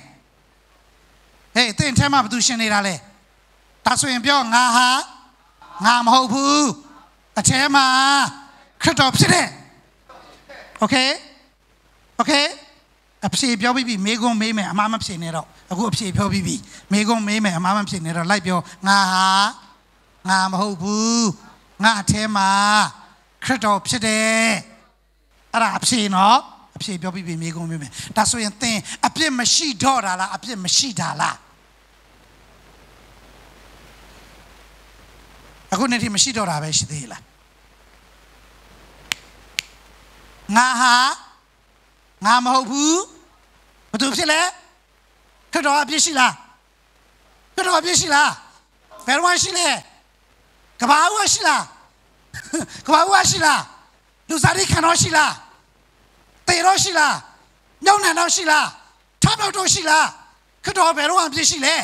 ဟေးသင်ထဲမှာဘယ်သူရှင်နေတာလဲဒါဆိုရင်ပြောငါမဟုတ်ဘူးအထဲမှာခရစ်တော်ဖြစ်တယ်โอเคအဖြေပြောပြီးပြီမေကုန်းမေးမယ်အမှားမဖြစ်နေတော့အခုအဖြေပြောပြီးပြီမေကုန်းမေးမယ်အမှားမဖြစ်နေတော့လိုက်ပြောငါမဟုတ်ဘူးငါအထဲမှာခရစ်တော်ဖြစ်တယ်အဲ့ဒါအဖြေနော်အဖြေပြောပြီးပြီမေကုန်းမေးမယ်ဒါဆိုရင်သင်အပြစ်မရှိတော့တာလားအပြစ်မရှိတာလားအခုနေ့ထိမရှိတော့တာပဲရှိသေးလားငါမဟုတ်ဘူးဘာလို့ဖြစ်လဲခရစ်တော်အပြစ်ရှိလားခရစ်တော်အပြစ်ရှိလားဘယ်တော့ရှိလဲကဘာဦးရှိလားလူစားရိခံတော်ရှိလားတေတော့ရှိလားညောင်းနှံတော့ရှိလားထပ်တော့ရှိလားခရစ်တော်ဘယ်တော့အပြစ်ရှိလဲ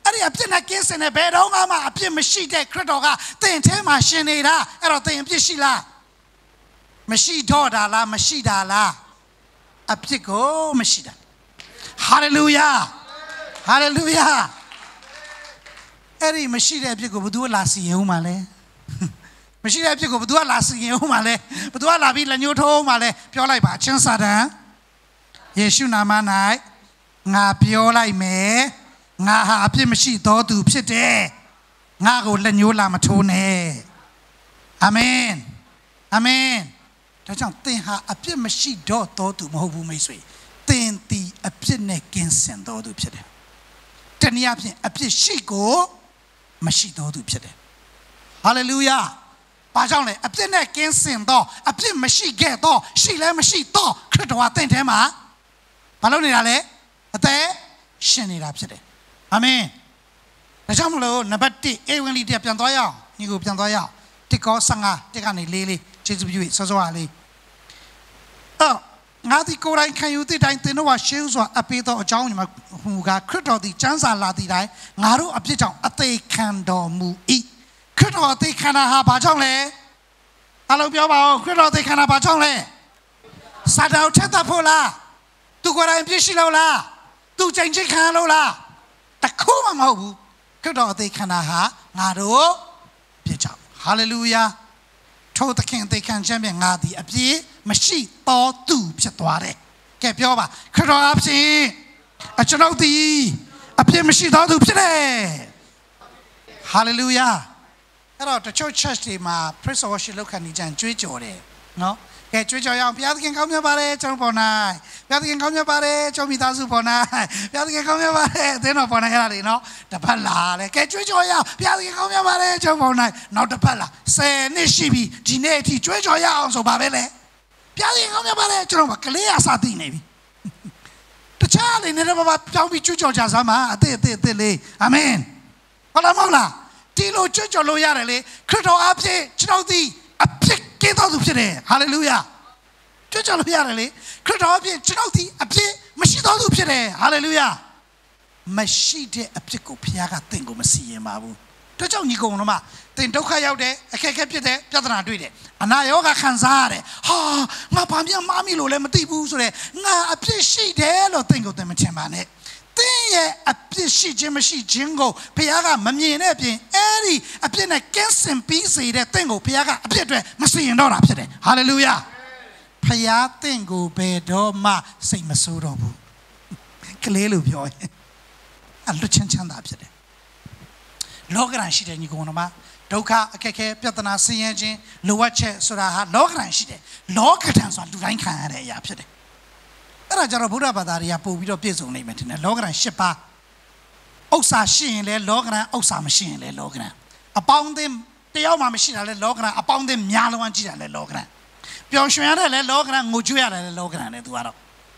အဲ့ဒီအပြစ်နဲ့ကင်းစင်တဲ့ဘယ်တော့မှအပြစ်မရှိတဲ့ခရစ်တော်ကသင်ထဲမှာရှင်နေတာအဲ့တော့သင်အပြစ်ရှိလားမရှိတော့တာလားမရှိတာလားအပြစ်ကိုမရှိတာဟာလေလုယာအဲ့ဒီမရှိတဲ့အပြစ်ကိုဘယ်သူကလာစီရင်ဦးမှာလဲမရှိတဲ့အဖြစ်ကိုဘယ်သူကလာစီရင်ဦးမှာလဲဘယ်သူကလာပြီးလက်ညှိုးထိုးဦးမှာလဲပြောလိုက်ပါအချင်းစာတန်ယေရှုနာမ၌ငါပြောလိုက်မယ်ငါဟာအပြစ်မရှိသောသူဖြစ်တယ်ငါကိုလက်ညှိုးလာမထိုးနဲ့အာမင်ဒါကြောင့်သင်ဟာအပြစ်မရှိတော့သောသူမဟုတ်ဘူးမိတ်ဆွေသင်သည်အပြစ်နဲ့ကင်းစင်သောသူဖြစ်တယ်တနည်းအားဖြင့်အပြစ်ရှိကိုမရှိသောသူဖြစ်တယ်ဟာလေလုယာဘာကြောင့်လဲအပြစ်နဲ့ကင်းစင်တော့အပြစ်မရှိခဲ့တော့ရှိလဲမရှိတော့ခရစ်တော်ကသင်ထဲမှာဘာလုပ်နေတာလဲအသက်ရှင်နေတာဖြစ်တယ်အာမင်ဒါကြောင့်မလို့နံပါတ်1ဧဝံဂေလိတရားပြန်သွားရအောင်ညီကိုပြန်သွားရအောင်တစ်ကော15တစ်ကနေလေးကျေးဇူးပြုစောစောလေးငါဒီကိုယ်တိုင်ခံယူသည့်တိုင်းသင်တို့ကရှေးဥစွာအပေးသောအကြောင်းမှာဟူကခရစ်တော်သည်ကျမ်းစာလာသည့်တိုင်းငါတို့အပြစ်ကြောင့်အသေးခံတော်မူ၏ခရစ်တော်အသေးခံတာဟာဘာကြောင့်လဲအလုံးပြောပါဦးခရစ်တော်အသေးခံတာဘာကြောင့်လဲစာတောက်ချက်တတ်ဖို့လားသူကိုယ်တိုင်ပြည့်ရှိလို့လားသူချိန်ချင်းခံလို့လားတခုမှမဟုတ်ဘူးခရစ်တော်အသေးခံတာဟာငါတို့ပြည့်ကြောင့်ဟာလေလုယာထိုသခင်အသေးခံခြင်းဖြင့်ငါသည်အပြည့်မရှိတော်သူဖြစ်သွားတယ်ကဲပြောပါခရစ်တော်အဖြစ်အကျွန်ုပ်သည်အပြည့်မရှိတော်သူဖြစ်တယ်ဟာလေလုယာအဲ့တော့တချို့ church တွေမှာ praise worship လုပ်ခဏကြံကြွေးကြော်တယ်နော်ကဲကြွေးကြော်ရအောင်ဘုရားသခင်ကောင်းမြတ်ပါတယ်ကျွန်တော်ပေါ်၌ဘုရားသခင်ကောင်းမြတ်ပါတယ်ကျွန်တော်မိသားစုပေါ်၌ဘုရားသခင်ကောင်းမြတ်ပါတယ်အသင်းတော်ပေါ်၌အဲ့ဒါတွေနော်တပတ်လာလေကဲကြွေးကြော်ရအောင်ဘုရားသခင်ကောင်းမြတ်ပါတယ်ကျွန်တော်ပေါ်၌နောက်တပတ်လာ10နှစ်ရှိပြီဒီနေ့အထိကြွေးကြော်ရအောင်ဆိုပါပဲလေဘုရားသခင်ကောင်းမြတ်ပါတယ်ကျွန်တော်ကလေးအစားသိနေပြီတခြားလေးနဲ့တော့ပြောင်းပြီးကြွေးကြော်ကြစမ်းပါအသေးလေးအာမင်ဟုတ်လားမဟုတ်လားဒီလိုကြွကြော်လို့ရတယ်လေခရစ်တော်အဖြစ်ကျွန်တော်ဒီအဖြစ်ကင်းတော်သူဖြစ်တယ်ဟာလေလုယာကြွကြော်လို့ရတယ်လေခရစ်တော်အဖြစ်ကျွန်တော်ဒီအဖြစ်မရှိတော်သူဖြစ်တယ်ဟာလေလုယာမရှိတဲ့အဖြစ်ကိုဘုရားကသင်ကိုမစီရင်ပါဘူးတို့ကြောင့်ညီကောင်တို့မှသင်ဒုက္ခရောက်တယ်အခက်အခဲဖြစ်တယ်ပြဿနာတွေ့တယ်အနာရောဂါခံစားရတယ်ဟာငါဘာမှမမီလို့လည်းမသိဘူးဆိုတော့ငါအဖြစ်ရှိတယ်လို့သင်ကိုသင်မထင်ပါနဲ့သင်ရဲ့အပြစ်ရှိခြင်းမရှိခြင်းကိုဘုရားကမမြင်တဲ့အပြင်အဲ့ဒီအပြစ်နဲ့ကင်းစင်ပြီးစေတဲ့သင်ကိုဘုရားကအပြစ်အတွက်မစီရင်တော့တာဖြစ်တယ်ဟာလေလုယာဘုရားသင်ကိုဘယ်တော့မှစိတ်မဆိုးတော့ဘူးကလေးလိုပြောရင် luchen chanda pide. Logran shide ni gonoma. Doka keke piatana siyenjin luwache suraha logran shide. Logran so luran khanre ya pide. Era jaro Buddha badariya po bido piesong nei metine logran shipa. Ousa shin le logran ousa machine le logran. Apound them တယောက်မှမရှိတာလေလောကရန်အပေါင်းအသင်းများလုံးကြည့်တာလေလောကရန်ပျော်ရွှင်ရတယ်လေလောကရန်ငိုကြွရတယ်လေလောကရန်လေသူကတော့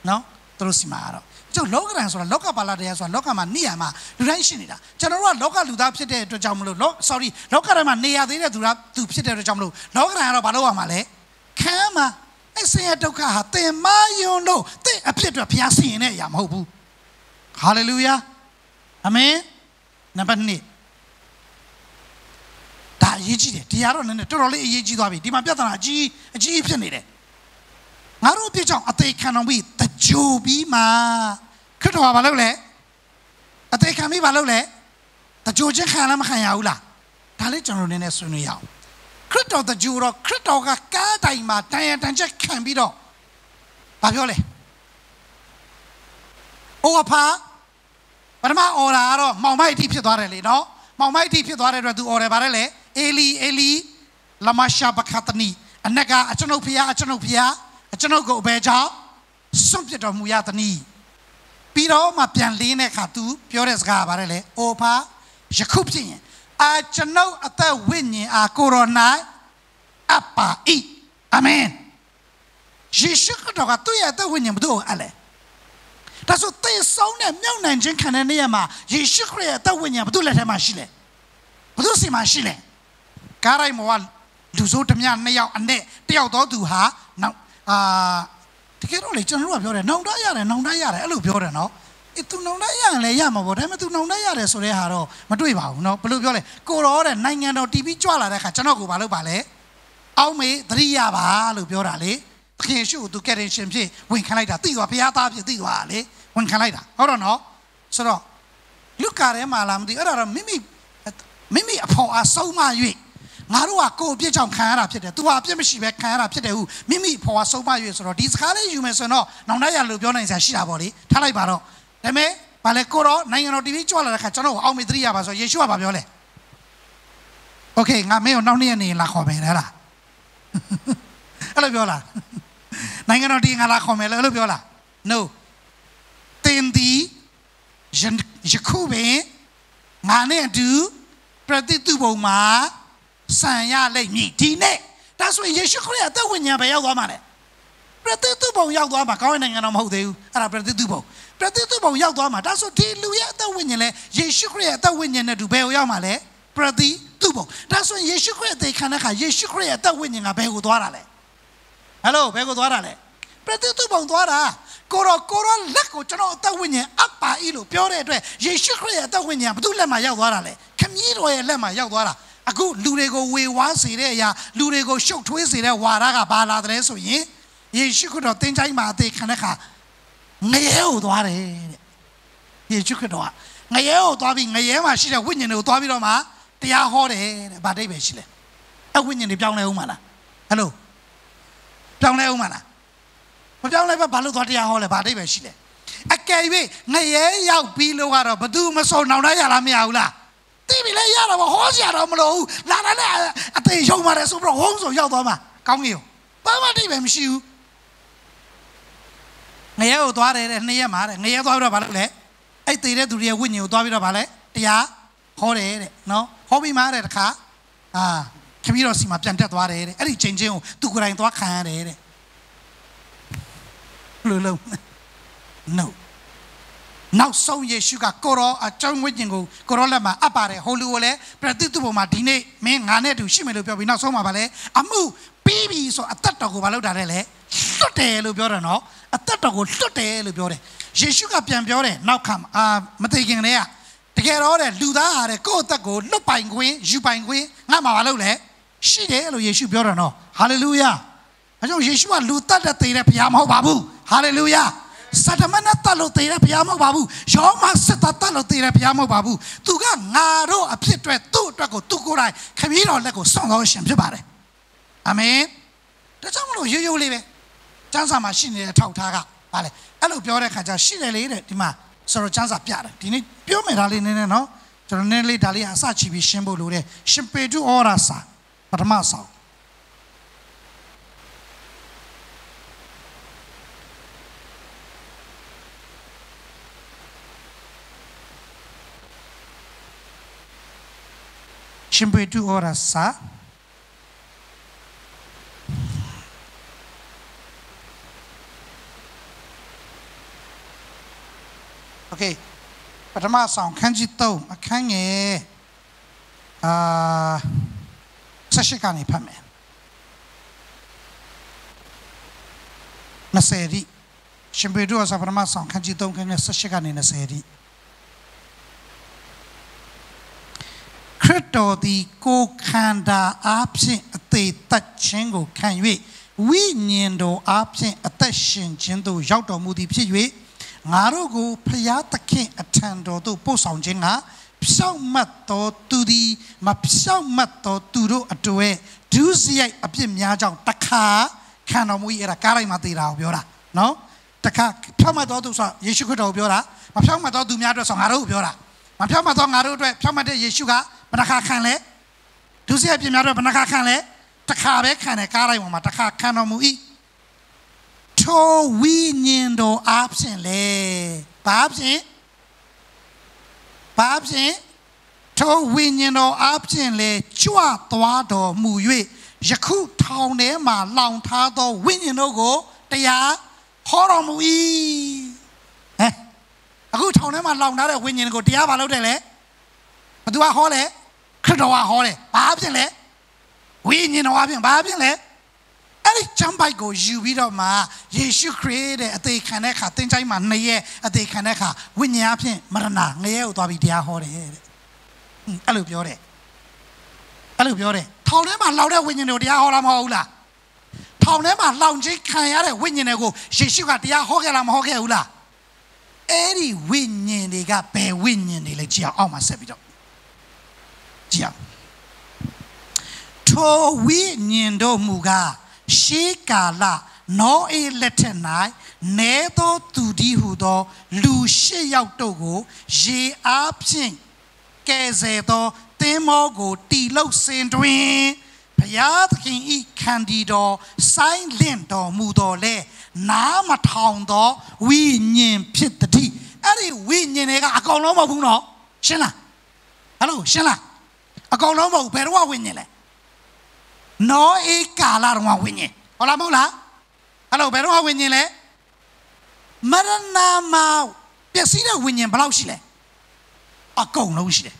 နော်သူတို့စီမှာကတော့ကျွန်တော်လောကရန်ဆိုတာလောကပါလာတရားဆိုတာလောကမှာနေရမှာလူတိုင်းရှိနေတာကျွန်တော်တို့ကလောကလူသားဖြစ်တဲ့အတွက်ကြောင့်မလို့ sorry လောကရန်မှာနေရသေးတဲ့သူဖြစ်တဲ့အတွက်ကြောင့်မလို့လောကရန်ကတော့ဘာလို့ရမှာလဲခံမှာအဲ့ဆင်းရဲဒုက္ခဟာသင်မယုံလို့တဲ့အဖြစ်အတွက်ဘုရားဆင်ရင်တဲ့အရာမဟုတ်ဘူးဟာလေလုယာအာမင်နံပါတ်2ဒါအရေးကြီးတယ်တရားတော့နည်းနည်းတော်တော်လေးအရေးကြီးသွားပြီဒီမှာပြဿနာအကြီးဖြစ်နေတယ်ငါတို့အပြစ်ကြောင့်အသေးခံအောင်ပြီးတကြိုပြီးမှခရစ်တော်ကဘာလုပ်လဲအသေးခံပြီးဘာလုပ်လဲတကြိုချင်းခံလားမခံရဘူးလားဒါလေးကျွန်တော်နည်းနည်းဆွေးနွေးရအောင်ခရစ်တော်တကြိုတော့ခရစ်တော်ကကားတိုင်မှာတန်ရန်တန်ချက်ခံပြီးတော့ဘာပြောလဲအိုအဖာပထမအော်တာကတော့မှောင်မိုက်အထိဖြစ်သွားတယ်လေနော်မှောင်မိုက်အထိဖြစ်သွားတဲ့အတွက်သူအော်တယ်ဗါတယ်လေအေလီအေလီလမရှာဘခတ်နီအနက်ကအကျွန်ုပ်ဖျားအကျွန်ုပ်ကိုအဘယ်ကြောင့်စွန့်ပစ်တော်မူရသနည်းပြီးတော့မှပြန်လင်းတဲ့အခါသူပြောတဲ့စကားဗါတယ်လေအိုဖာယခုဖြစ်ရင်ကျွန်ုပ်အသက်ဝိညာဉ်အားကိုရိုနာအပါဤအာမင်ယေရှုခရစ်တော်ကသူ့ရဲ့အသက်ဝိညာဉ်ဘုသူ့ကိုအပ်လေဒါဆိုသေဆုံးတဲ့မြောက်နိုင်ခြင်းခံတဲ့နေရာမှာယေရှုခရစ်ရဲ့အသက်ဝိညာဉ်ဘုသူ့လက်ထဲမှာရှိလေဘုသူ့စီမှာရှိလေကားရိုက်မောကလူစိုးဓမြ2ယောက်အနဲ့တယောက်တော့သူဟာနောက်တကယ်တော့လေကျွန်တော်တို့ကပြောတယ်နောင်တရတယ်အဲ့လိုပြောတယ်နော်သူနောင်တရရင်လည်းရမှာပေါ့ဒါပေမဲ့သူနောင်တရတယ်ဆိုတဲ့ဟာတော့မတွေ့ပါဘူးနော်ဘယ်လိုပြောလဲကိုရောတဲ့နိုင်ငံတော် TV ကြွလာတဲ့အခါကျွန်တော်ကိုဘာလုပ်ပါလဲအောက်မေသတိရပါလို့ပြောတာလေသခင်ရှုသူကယ်တင်ရှင်ဖြစ်ဝင်ခံလိုက်တာသိသွားဘုရားသားဖြစ်သိသွားလေဝင်ခံလိုက်တာဟုတ်တော့နော်ဆိုတော့လူကာထဲမှာလာမသိအဲ့ဒါတော့မိမိအဖော်အားဆုံးမ၍ငါတို့ကကိုယ်ပြစ်ကြောင့်ခံရတာဖြစ်တယ်။ तू ဟာအပြစ်မရှိပဲခံရတာဖြစ်တယ်ဟုမိမိဖော်အားဆုံးမ၍ဆိုတော့ဒီစကားလေးယူမယ်ဆိုတော့နောင်တရလို့ပြောနိုင်စရာရှိတာပေါ့လေ။ထားလိုက်ပါတော့။ဒါပေမဲ့ဘာလဲကိုတော့နိုင်ငံတော် TV ကြွလာတဲ့ခါကျွန်တော်ကိုအောက်မေ့သတိရပါဆိုယေရှုကဘာပြောလဲ။ Okay ငါမင်းကိုနောက်နေ့နေလာခေါ်မယ်ဟဲ့လား။အဲ့လိုပြောလား။နိုင်ငံတော် TV ငါလာခေါ်မယ်လို့အဲ့လိုပြောလား။ No တင်ဒီယခုပင်ငါနဲ့အတူပရတိတုပုံမှာဆံရလိမ့်မည်ဒီနေ့ဒါဆိုရင်ယေရှုခရစ်အသက်ဝိညာဉ်ပဲရောက်သွားမှာလေပရတိတုပုံရောက်သွားမှာကောင်းတဲ့နိုင်ငံတော်မဟုတ်သေးဘူးအဲ့ဒါပရတိတုပုံရောက်သွားမှာဒါဆိုဒီလူရဲ့အသက်ဝိညာဉ်လဲယေရှုခရစ်ရဲ့အသက်ဝိညာဉ်နဲ့တူဘယ်ကိုရောက်မှာလဲပရတိတုပုံဒါဆိုရင်ယေရှုခရစ်အသက်ခံတဲ့အခါယေရှုခရစ်ရဲ့အသက်ဝိညာဉ်ကဘယ်ကိုသွားတာလဲဟယ်လိုဘယ်ကိုသွားတာလဲပရတိတုပုံသွားတာကိုရောလက်ကိုကျွန်တော်အသက်ဝိညာဉ်အပ်ပါဤလို့ပြောတဲ့အတွက်ယေရှုခရစ်ရဲ့အသက်ဝိညာဉ်ကဘယ်သူလက်မှာရောက်သွားတာလဲခမည်းတော်ရဲ့လက်မှာရောက်သွားတာအခုလူတွေကိုဝေဝါးစေတဲ့အရာလူတွေကိုရှုပ်ထွေးစေတဲ့ဝါဒကဘာလာတယ်ဆိုရင်ယေရှုခရစ်တော်တင်ချိုင်းမှာအသေးခံတဲ့ခါငရဲကိုသွားတယ်တဲ့ယေရှုခရစ်တော်ကငရဲကိုသွားပြီးငရဲမှာရှိတဲ့ဝိညာဉ်တွေကိုသွားပြီးတော့မှတရားဟောတယ်တဲ့ဗာတိတ်ပဲရှိလဲအဝိညာဉ်တွေပြောင်းလဲဦးမှာလားဟယ်လိုပြောင်းလဲဦးမှာလားမပြောင်းလဲဘာလို့သွားတရားဟောလဲဗာတိတ်ပဲရှိလဲအကယ်၍ငရဲရောက်ပြီးလို့ကတော့ဘသူမစုံနောင်တရလားမရဘူးလားတိပြီလေရတော့ဟောစရာတော့မလိုဘူးလာလာနဲ့အသေးရုံပါတယ်ဆိုပြီးတော့ဟောဆိုရောက်သွားမှာကောင်းကြီးရောဘာမှတိပဲမရှိဘူးငရဲကိုသွားတယ်တဲ့2ရက်မှာတဲ့ငရဲသွားပြီးတော့ဘာလုပ်လဲအဲ့တည်တဲ့သူတွေရဲ့ဝိညာဉ်ကိုသွားပြီးတော့ဘာလဲတရားဟောတယ်တဲ့နော်ဟောပြီးမှတဲ့တခါခမည်းတော်စီမှာပြန်တက်သွားတယ်တဲ့အဲ့ဒီချိန်ချင်းကိုသူကိုယ်တိုင်သွားခံရတယ်တဲ့လို့လုံး noနောက်ဆုံးယေရှုကကိုရောအကြောင်းဝိညာဉ်ကိုကိုရောလက်မှာအပ်ပါတယ်ဟိုလူကိုလည်းပရတိတုပုံမှာဒီနေ့မင်းငါနဲ့တူရှိမယ်လို့ပြောပြီးနောက်ဆုံးမှာဗာလဲအမှုပြီးပြီဆိုအသက်တော်ကိုဘာလုပ်တာလဲလွတ်တယ်လို့ပြောတယ်နော်အသက်တော်ကိုလွတ်တယ်လို့ပြောတယ်ယေရှုကပြန်ပြောတယ်နောက်ခါမသိခင်တည်းကတကယ်တော့တဲ့လူသားဟာတဲ့ကိုယ့်အသက်ကိုလွတ်ပိုင်ခွင့်ယူပိုင်ခွင့်ငါမှာဘာလုပ်လဲရှိတယ်လို့ယေရှုပြောတယ်နော်ဟာလေလုယာအဲကြောင့်ယေရှုကလူတတ်တဲ့သေတဲ့ဘုရားမဟုတ်ပါဘူးဟာလေလုယာစတမနတလို့တေရဘုရားမဟုတ်ပါဘူးယောမစတတလို့တေရဘုရားမဟုတ်ပါဘူးသူကငါတို့အဖြစ်အတွက်သူ့အတွက်ကိုသူကိုယ်တိုင်ခမည်းတော်လက်ကိုဆောင်းတော်ရှင်ဖြစ်ပါတယ်အာမင်ဒါကြောင့်မလို့ရိုးလေးပဲကျမ်းစာမှာရှိနေတဲ့ထောက်ထားကဗါလေအဲ့လိုပြောတဲ့ခါကျရှိတယ်လေတဲ့ဒီမှာ ဆိုတော့ကျမ်းစာပြတယ်ဒီနေ့ပြောမယ်ဒါလေးနည်းနည်းနော်ကျွန်တော်နည်းလေးဒါလေးအစချီပြီးရှင်းဖို့လိုတယ်ရှင်ပေတုဩဝါဒစာပထမဆောင်ရှင်ပေတုဩဝါဒစာโอเคปฐมสองขั้นที่ต้นขั้นเงี้ยสักการนี่พันเมนัสเซรีชิมไปดูว่าปฐมสองขั้นที่ต้นขั้นเงี้ยสักการนี่นัสเซรีคริสโตดีโกขันดาอาบสิอติตัดเชิงโกขันวิวิญญาณโดอาบสิอติชิงเชิงโดยาวตัวมูดีพิจิงารุกูพยาตะเคียนอัฐันโดตุผู้สองเจงาพิชาวมัดโตตุดีมาพิชาวมัดโตตุโรอัตเวดูสิไออภิมยาจังตะขาขันเอามุยเอระการอะไรมาตีเราเบียวละเนาะตะขาพิชาวมัดโตตุสเยซูคริสต์เบียวละมาพิชาวมัดโตตุมีอะไรสองงารุเบียวละมาพิชาวมัดโตงารุด้วยพิชาวมัดเยซูกะมันตะขาขันเลยดูสิไอพิมยาด้วยมันตะขาขันเลยตะขาเบกขันเนี่ยการอะไรมาตะขาขันเอามุยโทวิญญาณโดอาบสิเลยปาบสิโทวิญญาณโดอาบสิเลยจั่วตัวโดมูยุยยักษ์ทาวเนมาลองท้าโดวิญญาณโดโกแต่ยาฮอร์มูอีเฮ้ยักษ์ทาวเนมาลองท้าโดวิญญาณโกแต่ยาบาลูได้เลยมาดูว่าฮอเลยคริสต์ว่าฮอเลยปาบสิเลยวิญญาณโดอาบสิปาบสิเลยไอ้จำไปก็ยูบิดออกมาเยซูคริสต์อติขันธ์ขาตั้งใจมันในอติขันธ์ขาวิญญาณเพียงมรณะเงี้ยตัวบิดาฮอเลยอะไรเปล่าเลยอะไรเปล่าเลยเท่านั้นมาเราได้วิญญาณเดียฮอลามฮอลล่ะเท่านั้นมาเราจริงใครอะไรวิญญาณกูเยซูกับเดียฮอแกลามฮอแกอุล่ะไอ้ดิวิญญาณนี่ก็เป็นวิญญาณนี่เลยเจ้าเอามาเสบิดเจ้าทัววิญญาณโดมูกาชีกาลาโนเอเลตนายเนโตตูดีหูโตลูเชียาวโตโกเยอาพิงแกเซโตเตมโกตีโลเซนทวินพยาตกินอีคันดีโดไซเลนโตมูโตเลน้ำมาทองโตวิญญาณพิษทีไอ้วิญญาณเนี่ยก็อากาศล้อมมาพุ่งเนาะใช่ไหมฮัลโหลใช่ไหมอากาศล้อมมาแปลว่าวิญญาณเลยน้อเอกาลารงวิญญาณเอาละมั้งล่ะฮัลโหลแปลว่าวิญญาณเลยมรณะมาเปรียบเทียบวิญญาณเปล่าสิเลยอากาศล้อมสิเลย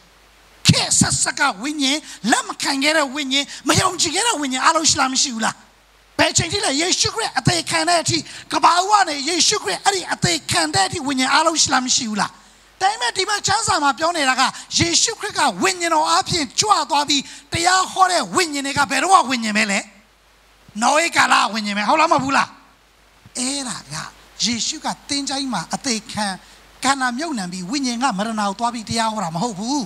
แค่สักวิญญาณแล้วมันขังเกล้วิญญาณไม่ยอมจิเกล้วิญญาณอารมณ์สลามิสิอุล่ะเป็นจริงที่เลยเยซูคริสต์อติขันธ์ที่กบ่าวว่าเนี่ยเยซูคริสต์อติขันธ์ที่วิญญาณอารมณ์สลามิสิอุล่ะแต่เมื่อที่มาจันทร์มาเปลี่ยนเนี่ยละก็เยซูคริสต์ก็วิญญาณอาเพียงจั่วตัวบีแต่ยาฮอร์วิญญาณก็เป็นว่าวิญญาณไม่เลยน้อยกาลาวิญญาณไม่เขาละมาพูดละเอ๋ล่ะก็เยซูก็ตั้งใจมาอติขันธ์การนำยกนำบีวิญญาณก็มรณะตัวบีแต่ยาฮอร์มาเขาพูด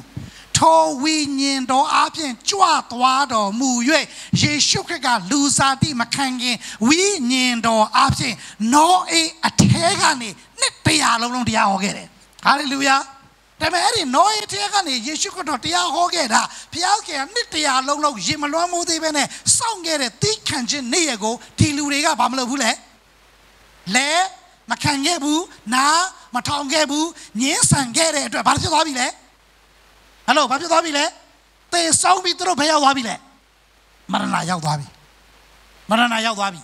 ทัววิญญาณโดอาเพียงจั่วตัวโดมูยุยเยซูคริสต์ก็ลูซาดีมาขังกินวิญญาณโดอาเพียงน้อยอัฐเกันนี่นิตยาลงแต่ยาฮอร์เลยฮาเลลูยาแต่แม้ไอ้น้อยที่กันนี่เยซูก็โดดที่ยาฮอเกด้าพี่เอาแกนิตยาลงยิมล้วนมูดีเป็นเนี่ยส่งแกเลยตีขันจินนี่เองกูที่ลูเรก้าบามเลบุเล่เล่มาขันแกบูน้ามาทองแกบูเนื้อสังแกเลยด้วยบาร์พิโตบิเล่ฮัลโหลบาร์พิโตบิเล่เตะส่งบิตโรพยาวบิเล่มรณะยาวบิมรณะยาวบิ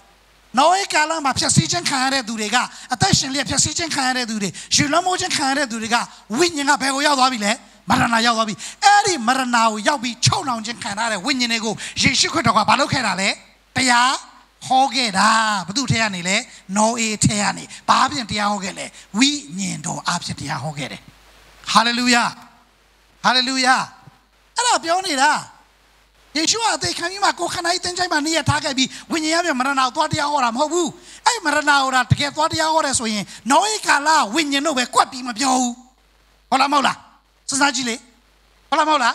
น้อยกาลมาพิเศษจังขันอะไรดูเด็กอะแต่ฉันเรียกพิเศษจังขันอะไรดูเด็กชื่อละโมจังขันอะไรดูเด็กวิญญาณก็เบลยาวบิเลยมรณะยาวบิไอ้มรณะยาวบิชาวนาจังขันอะไรวิญญาณกูเยซูคริสต์ก็บาลูกแค่นั้นเลยแต่ยาฮอเกด้าประตูเทียนี่เลยน้อยเทียนี่ป้าเพียงเทียฮอเกเลยวิญญาณโดอาเพียงเทียฮอเกเลยฮาเลลูยาฮาเลลูยาไอ้เราเปลี่ยนนี่ละเยซูอาเตขันมาโกขันไอเต็นใจมานี่ท้าแกบีวิญญาณเป็นมรณะตัวเดียวเราไม่รู้ไอ้มรณะเราแต่แกตัวเดียวเราส่วนน้อยกาลาวิญญาณเราแบบกวาดปีมาเปียวเอาละมั้งล่ะสัญญาจีเลยเอาละมั้งล่ะ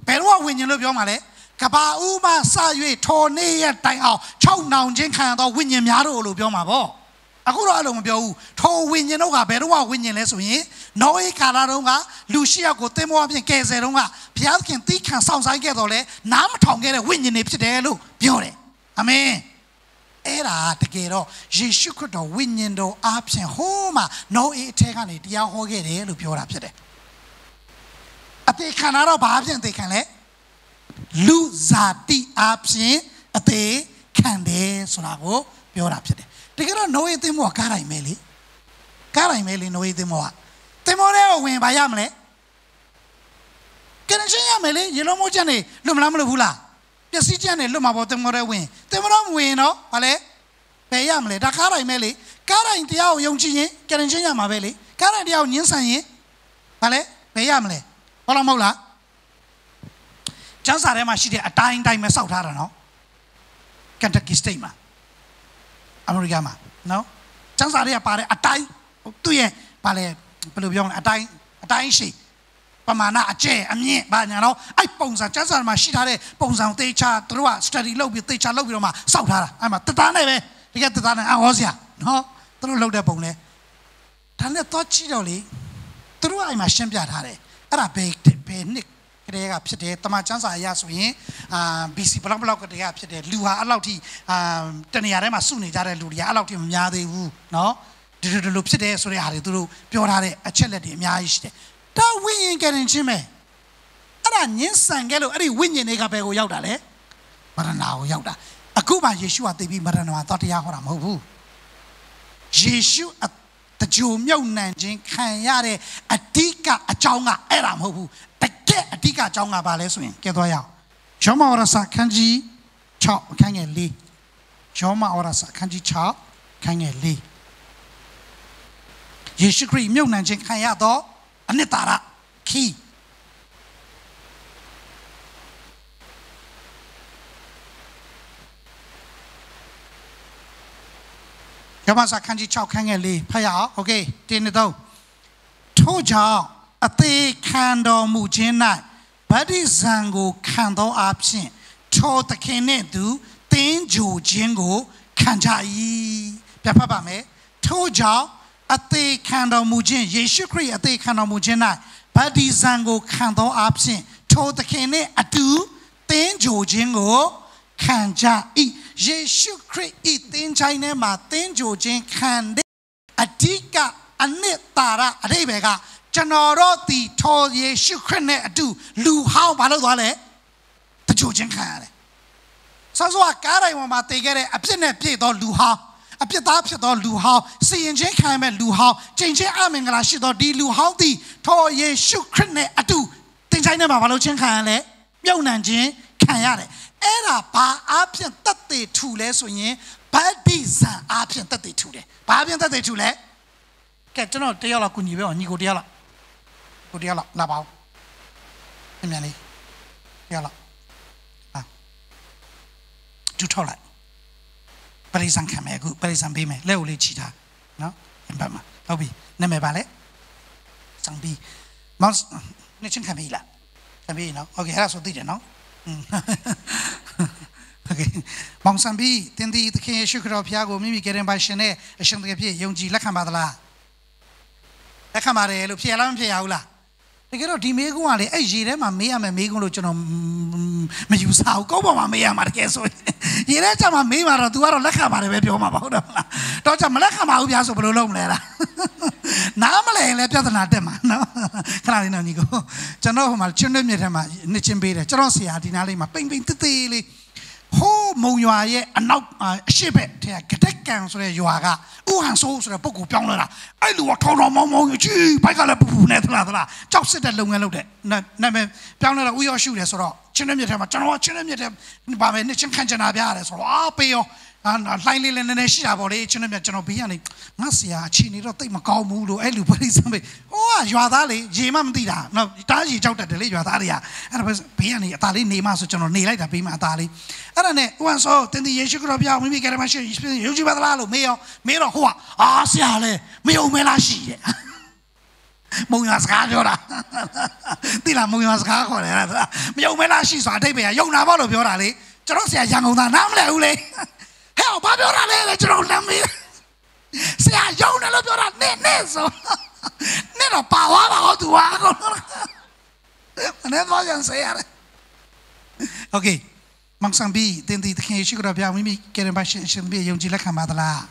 เป็นว่าวิญญาณเราเปียวมาเลยกับป้าอูมาสายโทนี่ยันแต่งเอาชาวนาจริงขันตัววิญญาณยาโรเราเปียวมาบ่အခုတော့အဲ့လိုမပြောဘူးထိုဝိညာဉ်တို့ကဘယ်တော့ဝိညာဉ်လဲဆိုရင် 노예 가라롱가 루시아고 때모하면 개세롱가 비아kin 띠칸 상상게도래 남 통계의 윈인이 피대로 벼래 아멘 에라 되게로 예수 그리스도 윈인도 앞신 호마 노예 태간이 디아호게래로 벼라 피대 아때 칸나로 바합신 때칸래 루자티 앞신 아때 칸데 소라고 벼라 피대 되게로 노예 때모 가라이멜리 가라이멜리 노예 때모아 때모래요 윈 봐야멜레 그런시야멜레 예로모잖아 lum람을 불라 뼈시잖아 lum아보 때모래 윈 때모람 윈노 할래 배야멜레 다 가라이멜레 가라인 디아오 용지인 그런시야 마벨레 가라인 디아오 닌산인 할래 배야멜레 होला 몰라 장사에 마시대 아타인타임에 싸우다라 노 켄터키 스테이트마 아메리카마 노 장사에 빠레 아타인 뚜예 빠레 별로 병 아타인시 빠마나 아제 암니 바냐노 아이 봉사 장사에 마시다래 봉상 대차 들어와 스터디လုပ်ပြီး 대차လုပ်ပြီးတော့မှစောက်ထားတာအဲ့မှာတသားနဲ့ပဲတကယ်တသားနဲ့အော်စရာနော်သူတို့လုပ်တဲ့ပုံလဲဒါနဲ့တော့ကြည့်တော့လေသူတို့အဲ့မှာရှင်းပြထားတယ်အဲ့ဒါဘယ်နှစ်ကလေးကဖြစ်တယ်တမန်ကျမ်းစာအရဆိုရင်BC ဘလောက်ကလေးကဖြစ်တယ်လူဟာအဲ့လောက်ထိတနေရာထဲမှာစုနေကြတဲ့လူတွေကအဲ့လောက်ထိမများသေးဘူးเนาะဒီလိုဖြစ်တယ်ဆိုတဲ့ဟာတွေသူတို့ပြောထားတဲ့အချက်လက်တွေအများကြီးရှိတယ်ဒါဝိညာဉ်ကရင်ချင်းပဲအဲ့ဒါညှင်းဆန်ခဲ့လို့အဲ့ဒီဝိညာဉ်တွေကဘယ်ကိုရောက်တာလဲမရဏကိုရောက်တာအခုမှယေရှုကသိပြီးမရဏမှာတော့တရားဟောတာမဟုတ်ဘူးယေရှုတကြိုမြုပ်နှံခြင်းခံရတဲ့အဓိကအကြောင်းကအဲ့ဒါမဟုတ်ဘူးတကယ်အဓိကအကြောင်းကဘာလဲဆိုရင်ကဲသွားရအောင်ယောမဩရစာခန်းကြီး6အခန်းငယ်4ယောမဩရစာခန်းကြီး6ခန်းငယ်4ယေရှုခရစ်မြုပ်နှံခြင်းခံရတော့အနှစ်သာရခီးယောမစာခန်းကြီး6ခန်းငယ်4ဖတ်ရအောင်โอเคတင်းနေတော့ထို့ကြောင့်အသေးခံတော်မူခြင်း၌ဗတ္တိဇံကိုခံသောအဖြစ်ထိုသခင်နှင့်သူသင်ကြိုခြင်းကိုခံကြ၏ပြဖတ်ပါမယ်ထို့ကြောင့်အသေးခံတော်မူခြင်းယေရှုခရစ်အသေးခံတော်မူခြင်း၌ဗတ္တိဇံကိုခံသောအဖြစ်ထိုသခင်နှင့်အတူသင်ကြိုခြင်းကိုခံကြ၏ယေရှုခရစ်ဤသင်ချိုင်းထဲမှာသင်ကြိုခြင်းခံတဲ့အဓိကအနှစ်သာရအတိပ္ပယ်ကကျွန်တော်တို့ဒီထောယေရှုခရစ်နဲ့အတူလူဟောင်းဘာလို့သွားလဲတကြိုခြင်းခံရတယ်ဆောစောကားတိုင်းမှာတည်ခဲ့တဲ့အပြစ်နဲ့ပြည့်သောလူဟောင်းအပြစ်သားဖြစ်သောလူဟောင်းစီရင်ခြင်းခံမဲ့လူဟောင်းချိန်ချင်းအမင်္ဂလာရှိသောဒီလူဟောင်းဒီထောယေရှုခရစ်နဲ့အတူသင်ချိုင်းထဲမှာဘာလို့ခြင်းခံရလဲမြုပ်နှံခြင်းခံရတယ်အဲ့ဒါဘာအဖြစ်တက်တည်ထူလဲဆိုရင်ဗတ္တိဇံအဖြစ်တက်တည်ထူတယ်ဘာအဖြစ်တက်တည်ထူလဲကဲကျွန်တော်တယောက်လောက်ကူညီပဲညီကိုတယောက်လောက်ကိုတယောက်လောက်လာပါဦးအမြန်လေးတယောက်လောက်ကျူထောက်လိုက်ပရိသန်ခံမယ်အခုပရိသန်ပေးမယ်လက်ကိုလေးချီထားနော်အင်ပတ်မှာဟုတ်ပြီနာမည်ပါလေစံပြီးမောင်နေချင်းခံပြီလားခံပြီနော်โอเคအဲ့ဒါဆိုသိတယ်နော်โอเคမောင်စံပြီးတင်းဒီသခင်ယေရှုခရစ်တော်ဖခင်ကိုမိမိကယ်တင်ပါရှင်နဲ့အရှင်သခင်ဖြစ်ယုံကြည်လက်ခံပါသလားလက်ခံပါတယ်လို့ဖြေလားမဖြေရဘူးလားတကယ်တော့ဒီမေးခွန်းကလေအဲ့ရေထဲမှာမေးရမယ်မေးခွန်းလို့ကျွန်တော်မယူဆဘူးကောင်းပါမှာမေးရမှာတကယ်ဆိုရေထဲကျမှမေးမှာတော့ तू ကတော့လက်ခံပါတယ်ပဲပြောမှာပါဟုတ်တယ်မလားတော့ကျမလက်ခံပါဘူးဗျာဆိုဘယ်လိုလုပ်မလဲလားနားမလဲရင်လည်းပြဿနာတက်မှာနော်ခဏလေးနော်ညီကိုကျွန်တော်ဟိုမှာချင်းတွဲမြစ်ထဲမှာနှစ်ချင်းပေးတယ်ကျွန်တော်ဆရာဒီနားလေးမှာပိန်ပိန်တေးသေးလေးဟိုးမုံရွာရဲ့အနောက်အရှိဘက်ထဲကဂဒက်ကန်ဆိုတဲ့ရွာကဥဟန်ဆိုးဆိုတဲ့ပုဂ္ဂိုလ်ပြောင်းလာတာအဲ့လူကထောင်းထောင်းမောင်းမောင်းကြီးဘိုက်ကလည်းပူပူနဲ့သလားကြောက်စစ်တဲ့လုပ်ငန်းလုပ်တဲ့နာမည်ပြောင်းလာတော့ဥရောရှုတယ်ဆိုတော့ချင်းတွဲမြစ်ထဲမှာကျွန်တော်ကချင်းတွဲမြစ်ထဲဗာမယ်နှစ်ချင်းခံချင်တာပြရတယ်ဆိုတော့အားပေးရောလှိုင်းလေးလည်းနည်းနည်းရှိတာပေါ့လေချင်းတွဲမြစ်ကျွန်တော်ဘေးကနေငါဆရာအချိန်နေတော့တိတ်မကောင်းဘူးလို့အဲ့လူပရိသတ်ပဲဟိုကရွာသားလေရေမှမသိတာနော်တားရေကြောက်တတ်တယ်လေရွာသားတွေကအဲ့ဒါဘေးကနေအသားလေးနေမှဆိုကျွန်တော်နေလိုက်တာဘေးမှာအသားလေးအဲ့ဒါနဲ့ဥဟန်ဆိုတင်းဒီယေရှုခရစ်တော်မိမိကယ်မရှိယုံကြည်ပါသလားလို့မေးတော့ဟိုကဆရာလေမယုံမဲလားရှိတယ်မုံရွာစကားပြောတာတိလားမုံရွာစကားခေါ်တယ်လားမယုံမဲလားရှိဆိုအတိတ်ပဲယုံနာပေါ့လို့ပြောတာလေကျွန်တော်ဆရာရန်ကုန်သားနားမလဲဘူးလေဟဲ့ဘာပြောတာလဲကျွန်တော်လမ်းမေးဆရာယုံတယ်လို့ပြောတာနဲ့ဆို那老把娃娃好多啊，那多像谁啊？OK， mang sang bi tên thì khi chúng ta bây giờ cái này bạn xem bây giờ dùng chỉ là khám phá là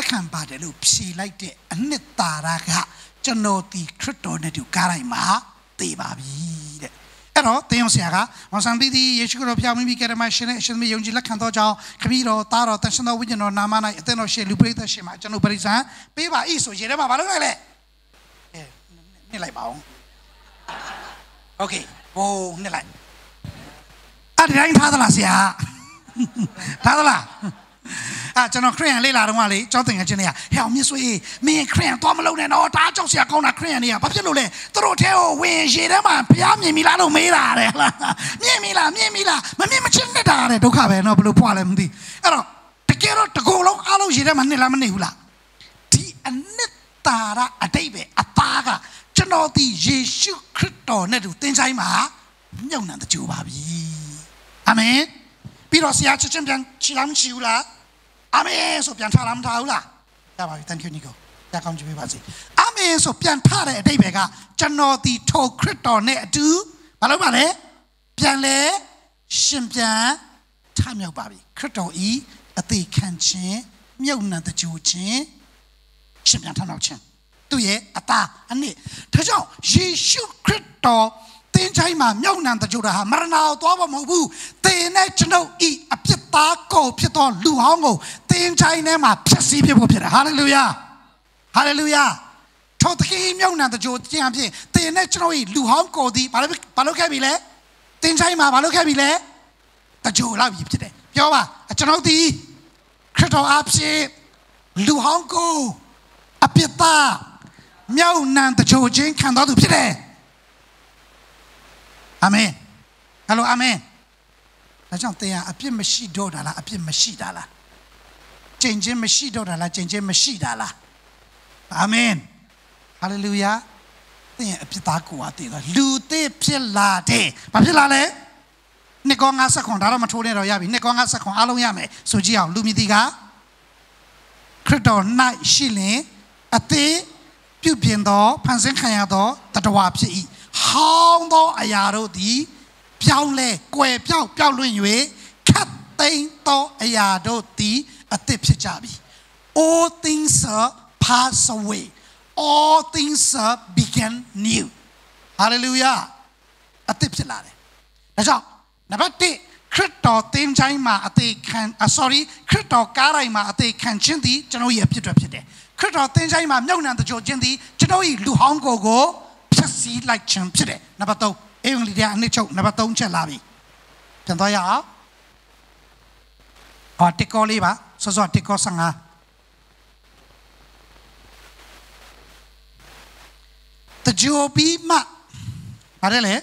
khám phá để lúc xí lại để anh ấy ta ra cả cho nó thì crypto này điều cái này mà tỷ bà bi đấy. Đó, thế ông sẽ cả mang sang bi thì chúng ta bây giờ cái này bạn xem bây giờ dùng chỉ là khám phá cho cái gì đó ta đó ta xem nó bây giờ nó nằm này tên nó sẽ lưu bơi ta sẽ mà cho nó bơi ra bây giờ ý số gì đấy mà bạn nói này này lại bảo OK ô này lại à thì anh thà đó là gì à thà đó là à cho nó khuyên lấy là đúng không lấy cho từng cái chuyện này hiểu Myint Swe mình khuyên to mà lâu này nó ta trong xe con là khuyên này bắt đầu lên tôi theo quyền gì đó mà bây giờ mình làm đâu mấy là đấy là mình mà mình chân đấy đã đấy đâu cả vậy nó belum puas lắm đi đó cái kia đó cái lâu alo gì đó mình làm mình hula thì anh ta ra ở đây về ta cả cho nó thì Giêsu Kitô này được tên sai mà nhau nào ta chịu bà bi Amen. Bây giờ sẽ cho chúng ta chỉ làm chịu là Amen. Số biển thà làm tháo là. Dạ bà, thank you Nico. Dạ con chịu bà gì. Amen. Số biển thà đấy đây về cả. Cho nó thì thâu Kitô này chứ. Bà nói bà đấy. Biển lẽ xin biển tham nhau bà bi. Kitô ý ở đây khăn chén nhau nào ta chịu chén xin biển tham nhau chén. Tôi ấy ta anh ấy. Thế sao Giêsu Kitô tên trai mà nhau nàng ta chịu ra mà nào toa vào mẫu bu tên này chân đâu ý áp ta cổ phía to lưu hao ngô tên trai này mà phía sĩ phía bộ phía Hallelujah Hallelujah cho khi nhau nàng ta chịu tiếng phía tên này chân đâu ý lưu hao cổ đi bà lúc cái bị lẽ tên trai mà bà lúc cái bị lẽ ta chịu lao bị phía đấy hiểu ba chân đâu đi Kitô áp sĩ lưu hao cổ áp ta nhau nàng ta chịu chính khăn đó từ phía đấy Amen. Hello, Amen. Là trong tay áp mà xí đồ đã là áp mà xí đã là. Chân chân mà xí đồ đã là chân chân mà xí đã là. Amen. Hallelujah. Tay áp ta của tay là lưu tay phía là thế. Bà phía là lẽ. Nè con ngã sắcของđó mà thôi này rồi ya bị. Nè con ngã sắcของalo ya mẹ. Số gì hảo lưu mi đi cả. Kitô nai xí lên. Áp tay biểu biến đó, phản sinh khai đó, ta đoạt phía ý. Hong đó ai đó đi, biểu lệ, quay biểu luận về, cắt tên đó ai đó đi, ở tiếp phía cha bi. All things pass away, all things begin new. Hallelujah. Ở tiếp phía là đấy. Được chưa? Nãy bắt đi, Kitô tên trái mà ở đây khăn, sorry, Kitô cá này mà ở đây khăn chân đi, cho nó yếm phía đấy. Kitô tên trái mà nhau nàng cho chân đi, cho nó yếm lưu hong go. Sĩ lại chẳng biết đấy, nạp bắt đầu, em người anh ấy chọn nạp bắt đầu chơi làm gì, chẳng thôi à? Họ tích co đi ba, số tích co sang à? The job mà, ở đây lẽ,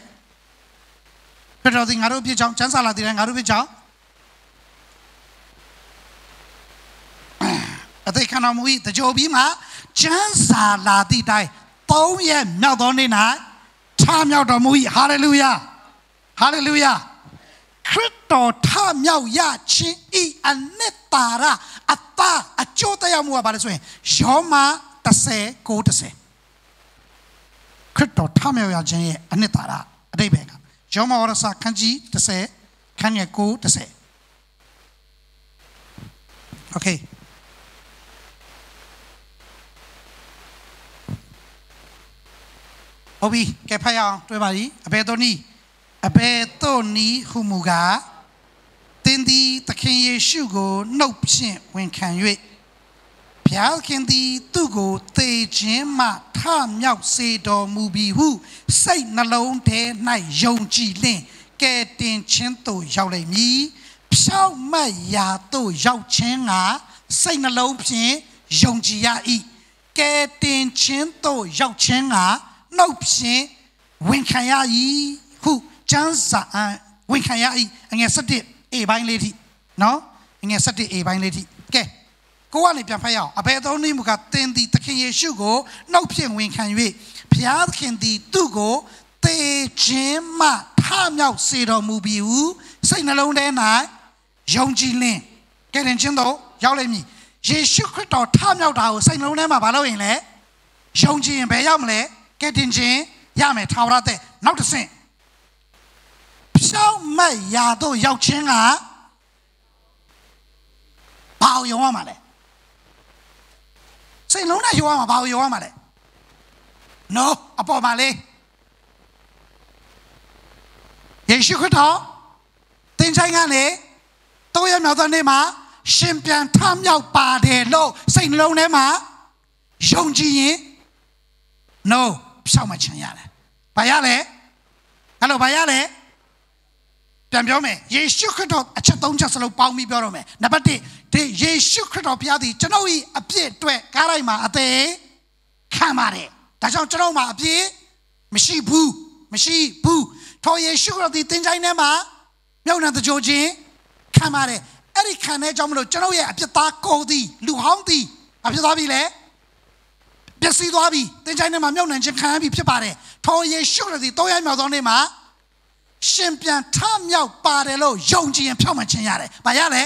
bây giờ thì ngài đâu biết chọn, chẳng sao là thì ngài đâu biết chọn. Ở đây khán giả mũi, the job mà, chẳng sao là thì đây. Tao ye nhau đó nên à, tham nhau đó mũi, Hallelujah, Hallelujah. Kitô tham nhau ya chính ý anh ta ra, ta chỗ ta ya mua bà nói rồi mà ta sẽ cố ta sẽ. Kitô tham nhau ya chính anh ta ra, đây bên cái, mà ở sa khăn gì ta sẽ, khăn nhà cố ta sẽ. Okay. Obi, cái phải không? Tôi bảo đi, à bé tôi ní hùng mù gà, tên đi ta khen Giêsu go nộp xin when khen yết, phía khen đi tu go tê chiến mà tham nhau xe đồ mù bì hu, say na lâu thế này dùng chỉ lên, cái tiền chiến tôi giàu lại mi, sao mà ya tôi giàu chiến à, say na lâu thế dùng chỉ ya y, cái tiền chiến tôi giàu chiến à. Nộp xin when khai ya y hu chẳng sa when khai ya y anh nghe sát địa e bài lên đi nó anh nghe sát địa e bài lên đi cái cô anh này phải không à bây giờ ni một cái tên đi tất cả Giêsu go nộp xin when khai về phía khen đi tu go tê chiến mà tham nhau xe đồ mù biểu xây na lâu đen này dùng chỉ lên cái đến chiến đấu giáo lên mi Giêsu Kitô tham nhau đầu xây na lâu đen mà bà lâu hình lẽ ယုံကြည်ရင်ဘယ်ရောက်မလဲကဲတင်ခြင်းရမယ်ထာဝရတဲ့နောက်တစ်ဆင့်ဖြောင့်မတ်ရာတို့ရောက်ခြင်းကဘာကိုယုံရမှာလဲစိတ်လုံးနဲ့ယုံရမှာဘာကိုယုံရမှာလဲ no အပေါ်မှာလေယေရှုခရစ်တော်သင်ချိုင်းကနေတော့ရမြောက်သောနေ့မှာရှင်ပြန်ထမြောက်ပါတယ်လို့စိတ်နှလုံးထဲမှာယုံကြည်ရင် no ဖြောင့်မခြင်းရတယ်ဘာရလဲအဲ့လိုဘာရလဲပြန်ပြောမယ်ယေရှုခရစ်တော်အချက်၃ချက်စလုံးပေါင်းပြီးပြောတော့မယ်နံပါတ်1ဒီယေရှုခရစ်တော်ဘုရားသည်ကျွန်တော်၏အပြစ်အတွက်ကားလိုက်မှာအသေးခံပါတယ်ဒါကြောင့်ကျွန်တော်မှာအပြစ်မရှိဘူးထိုယေရှုခရစ်တော်သည်သင်ချိုင်းထဲမှာမြုပ်နှံတကြိုခြင်းခံပါတယ်အဲ့ဒီခံတဲ့ကြောင့်မလို့ကျွန်တော်ရဲ့အပြစ်သားကိုယ်သည်လူဟောင်းသည်အဖြစ်သွားပြီလေပျက်စီးသွားပြီသင်ချိုင်းထဲမှာမြုပ်နှံခြင်းခံရပြီဖြစ်ပါတယ်ထိုယေရှုခရစ်တော်သည်တောရမြောက်သောနေ့မှာရှင်ပြန်ထမြောက်ပါတယ်လို့ယုံကြည်ရင်ဖြောင့်မခြင်းရတယ်။ဘာရလဲ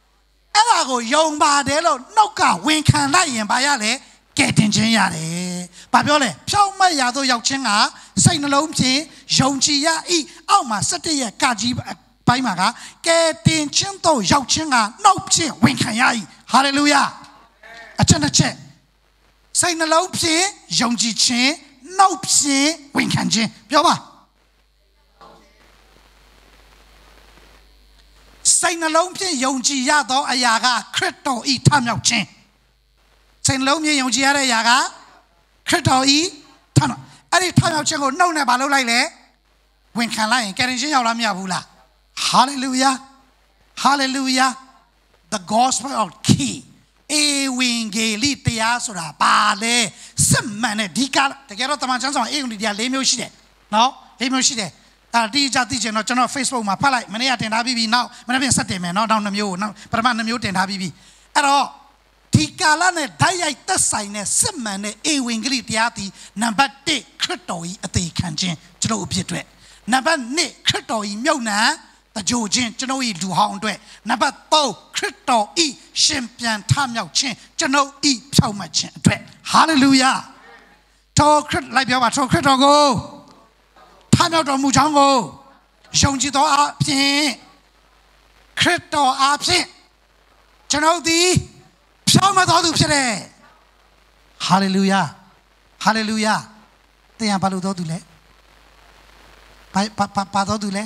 ။အဲ့ဒါကိုယုံပါတယ်လို့နှုတ်ကဝန်ခံလိုက်ရင်ဘာရလဲ။ကဲတင်ခြင်းရတယ်။ဘာပြောလဲ။ဖြောင့်မတ်ရာသို့ရောက်ခြင်းကစိတ်နှလုံးဖြင့်ယုံကြည်ရ၏အောက်မှာ17ရဲ့ကာကြီးပိုင်းမှာကကဲတင်ခြင်းသို့ရောက်ခြင်းကနှုတ်ဖြင့်ဝန်ခံရ၏။ဟာလေလုယာ။အချက်တစ်ချက်စိတ်နှလုံးဖြင့်ယုံကြည်ခြင်းနှုတ်ဖြင့်ဝန်ခံခြင်းပြောပါစိတ်နှလုံးဖြင့်ယုံကြည်ရသောအရာကခရစ်တော်ဤထမြောက်ခြင်းစိတ်နှလုံးဖြင့်ယုံကြည်ရတဲ့အရာကခရစ်တော်ဤထမြောက်အဲ့ဒီထမြောက်ခြင်းကိုနှုတ်နဲ့မလုပ်လိုက်လေဝန်ခံလိုက်ရင်ကယ်တင်ခြင်းရောက်လားမရဘူးလား Hallelujah Hallelujah the gospel of key ဧဝံဂေလိတရားဆိုတာပါလေစစ်မှန်တဲ့ဒီကတကယ်တော့တမန်ကျမ်းစာဧဝံဂေလိတရား၄မျိုးရှိတယ်နော်၄မျိုးရှိတယ်ဒီကြသိချင်တော့ကျွန်တော် Facebook မှာဖတ်လိုက်မနေ့ကတင်ထားပြီးပြီနောက်မနေ့ပြန်ဆက်တင်မယ်နော်နောက်2မျိုးနောက်ပထမ2မျိုးတင်ထားပြီးပြီအဲ့တော့ဒီကာလနဲ့ဓာတ်ရိုက်သက်ဆိုင်တဲ့စစ်မှန်တဲ့ဧဝံဂေလိတရားဒီနံပါတ်1ခရစ်တော်ကြီးအသေးခံခြင်းကျွန်တော်အဖြစ်အတွက်နံပါတ်2ခရစ်တော်ကြီးမြုပ်နှံတကြိုခြင်းကျွန်တော်ဤလူဟောင်းအတွက်နံပါတ်3ခရစ်တော်ဤရှင်ပြန်ထမြောက်ခြင်းကျွန်တော်ဤဖြောင့်မတ်ခြင်းအတွက်ဟာလေလုယာထိုခရစ်လိုက်ပြောပါထိုခရစ်တော်ကိုထမြောက်တော်မူကြောင်းကိုယုံကြည်သောအဖြစ်ခရစ်တော်အဖြစ်ကျွန်တော်ဒီဖြောင့်မတ်တော်သူဖြစ်တယ်ဟာလေလုယာဟာလေလုယာတရားဘာလို့တော်သူလဲဘာတော်သူလဲ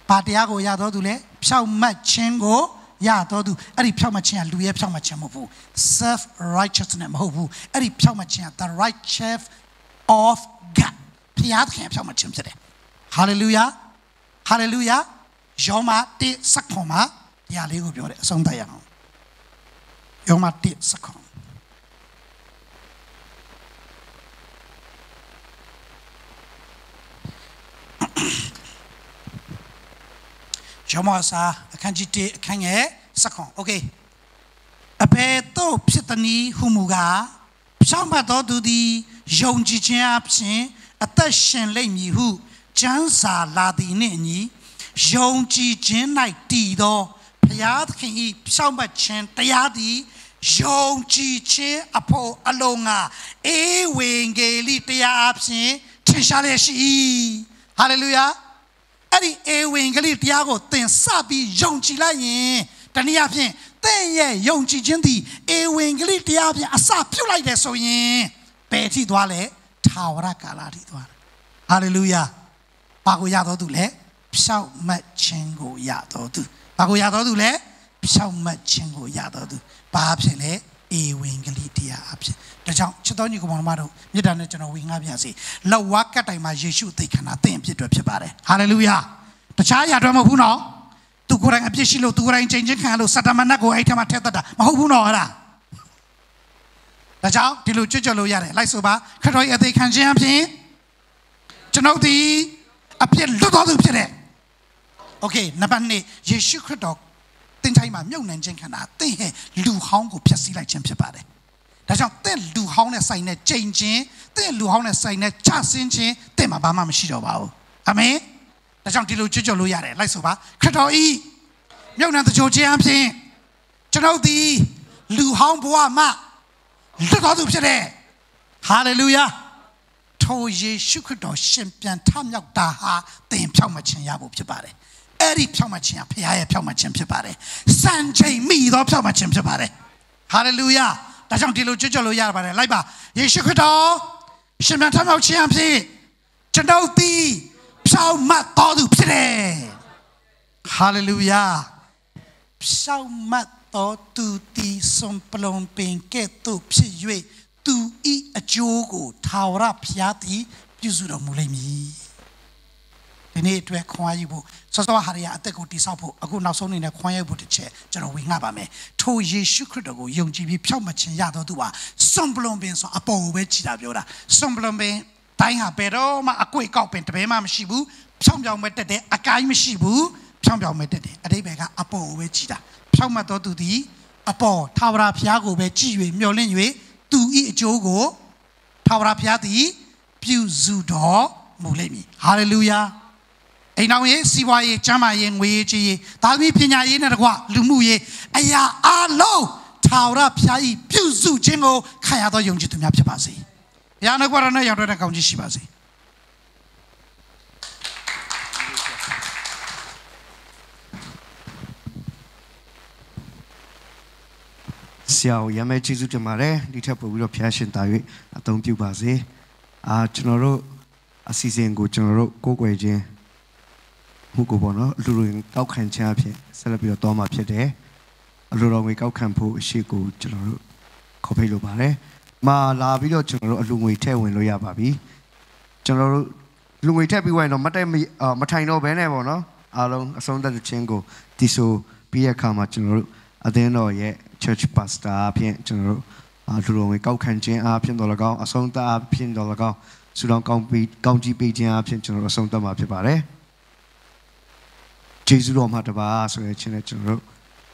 ဘာတရားကိုရတော်သူလဲဖြောင့်မတ်ခြင်းကိုရတော်သူအဲ့ဒီဖြောင့်မတ်ခြင်းကလူရဲ့ဖြောင့်မတ်ခြင်းမဟုတ်ဘူး self righteousness မဟုတ်ဘူးအဲ့ဒီဖြောင့်မတ်ခြင်းက the righteousness of God ဖျားသခင်ဖြောင့်မတ်ခြင်းဖြစ်တယ် hallelujah hallelujah ယောမ1စက္ကွန်မှာတရားလေးကိုပြောတယ်အဆုံးသတ်ရအောင်ယောမ1စက္ကွန်ယောမစာအခန်းကြီး1အခန်းငယ်စက္ကွန်โอเคအဘယ်တော့ဖြစ်သည်နည်းဟုမူကားဖြောင့်မတ်တော်သူသည်ယုံကြည်ခြင်းအပြင်အသက်ရှင်လိမ့်မည်ဟုကျမ်းစာလာသည်နှင့်အညီယုံကြည်ခြင်း၌တည်သောဘုရားသခင်၏ဖြောင့်မတ်ခြင်းတရားသည်ယုံကြည်ခြင်းအဖို့အလုံးကဧဝံဂေလိတရားအပြင်ထင်ရှားလျက်ရှိ၏ဟာလေလုယာအဲ့ဒီဧဝံဂေလိတရားကိုသင်စပြီးယုံကြည်လိုက်ရင်တနည်းအားဖြင့်သင်ရဲ့ယုံကြည်ခြင်းသည်ဧဝံဂေလိတရားဖြင့်အစပြုတ်လိုက်တယ်ဆိုရင်ဘယ်ထိသွားလဲထာဝရကာလထိသွားတယ်ဟာလေလုယာဘာကိုရတော်သူလဲဖြောင့်မတ်ခြင်းကိုရတော်သူဘာကိုရတော်သူလဲဖြောင့်မတ်ခြင်းကိုရတော်သူဘာဖြစ်လဲဧဝံဂေလိတရားအဖြစ်ဒါကြောင့်ချစ်တော်ညီကောင်မတို့မြတ်တာနဲ့ကျွန်တော်ဝင်ငါပြစီလက်ဝါးကတ်တိုင်မှာယေရှုသိခန္ဓာသင်ဖြစ်တွေ့ဖြစ်ပါတယ်ဟာလေလုယာတခြားအရာတွေမဟုတ်ဘူးနော်သူကိုယ်တိုင်အပြစ်ရှိလို့သူကိုယ်တိုင်ချိန်ချင်းခံလို့စတမနတ်ကိုအဲ့ထက်မှထက်တတ်တာမဟုတ်ဘူးနော်အဲ့ဒါဒါကြောင့်ဒီလိုကြွကြွလို့ရတယ်လိုက်ဆိုပါခရစ်တော်ရဲ့အသေးခံခြင်းအပြင်ကျွန်ုပ်ဒီအပြစ်လွတ်တော်သူဖြစ်တယ်โอเคနံပါတ်2ယေရှုခရစ်တော်သင်တိုင်းမှာမြုပ်နှံခြင်းခန္ဓာသင်ရဲ့လူဟောင်းကိုဖျက်ဆီးလိုက်ခြင်းဖြစ်ပါတယ်ဒါကြောင့်သင်လူဟောင်းနဲ့ဆိုင်တဲ့ချိန်ချင်းသင်လူဟောင်းနဲ့ဆိုင်တဲ့ချဆင်းခြင်းသင်မှာဘာမှမရှိတော့ပါဘူးအာမင်ဒါကြောင့်ဒီလိုကြွကြွလို့ရတယ်လိုက်ဆိုပါခရစ်တော်ဤမြုပ်နှံတကြိုခြင်းအပြင်ကျွန်ုပ်ဒီလူဟောင်းဘဝမှာလွတ်တော်သူဖြစ်တယ် Hallelujah. To ye shukado shimpian tam yak daha, then Pamachin Yabu Pibare. Eri Pamachin, Pia Pamachin Pibare. Sanjay me the Pamachin Pibare. Hallelujah. That's on Dilu Jujolo Yabare. Laiba. Ye shukado shimpian tam yak champi. Chanoti. Psalmat Todu Pire. Hallelujah. Psalmat Todu ti Somplon Pin Ketu Piyue. Tu I a jogo, Taura Piati, Yuzuro Mulemi. The need to a quiet. So Haria at the good disapo, a good now only in a quiet wood chair, General Wingabame. To ye shukrudo, young GB Pamach and Yado Dua, some blombins or a bow wedge Daviola, some blombin, Taiha Bedo, a quick open to Bema Shibu, Pamjam met the day, a Kaim Shibu, Pamjam met the day, a day bega, a bow wedge. Pamato to thee, a bow, Taura Piago, Beji, Miolinue. Tu I jogo, Taura Piati, Pew Zudo, Mulemi. Hallelujah. And now, CY, Jama, Yen, Weji, Tami Pina in a wa, Lumuye, Aya, Alo, Taura Piai, Pew Zu, Jingo, Kayado Yonji to Mapasi. Yana Guarana, Yadona County Shibazi. Xiao Yame Chizu Jamare, Little Puro Passion Diet, a Tom Pubazi, a General Assistant Go General Gogwaje, Hugobono, Luring Gaukan Champion, Celebrate Doma Piede, a Luro Wake Campo, Shiko General Copelo Bare, Ma La Video General Lungwe Tewin Loya Babi, General Lungwe Tabi went on Matino Benevono, along a song that the Chengo, Tiso, Pia Kama General, Adeno ye. Church pastor, Pian General, Duro, Gaukan Jan, Pian Dolago, a song that Pian Dolago, Sudan County Beijing, Pian General, song that Mapibare. Jesus Romataba, so a China General.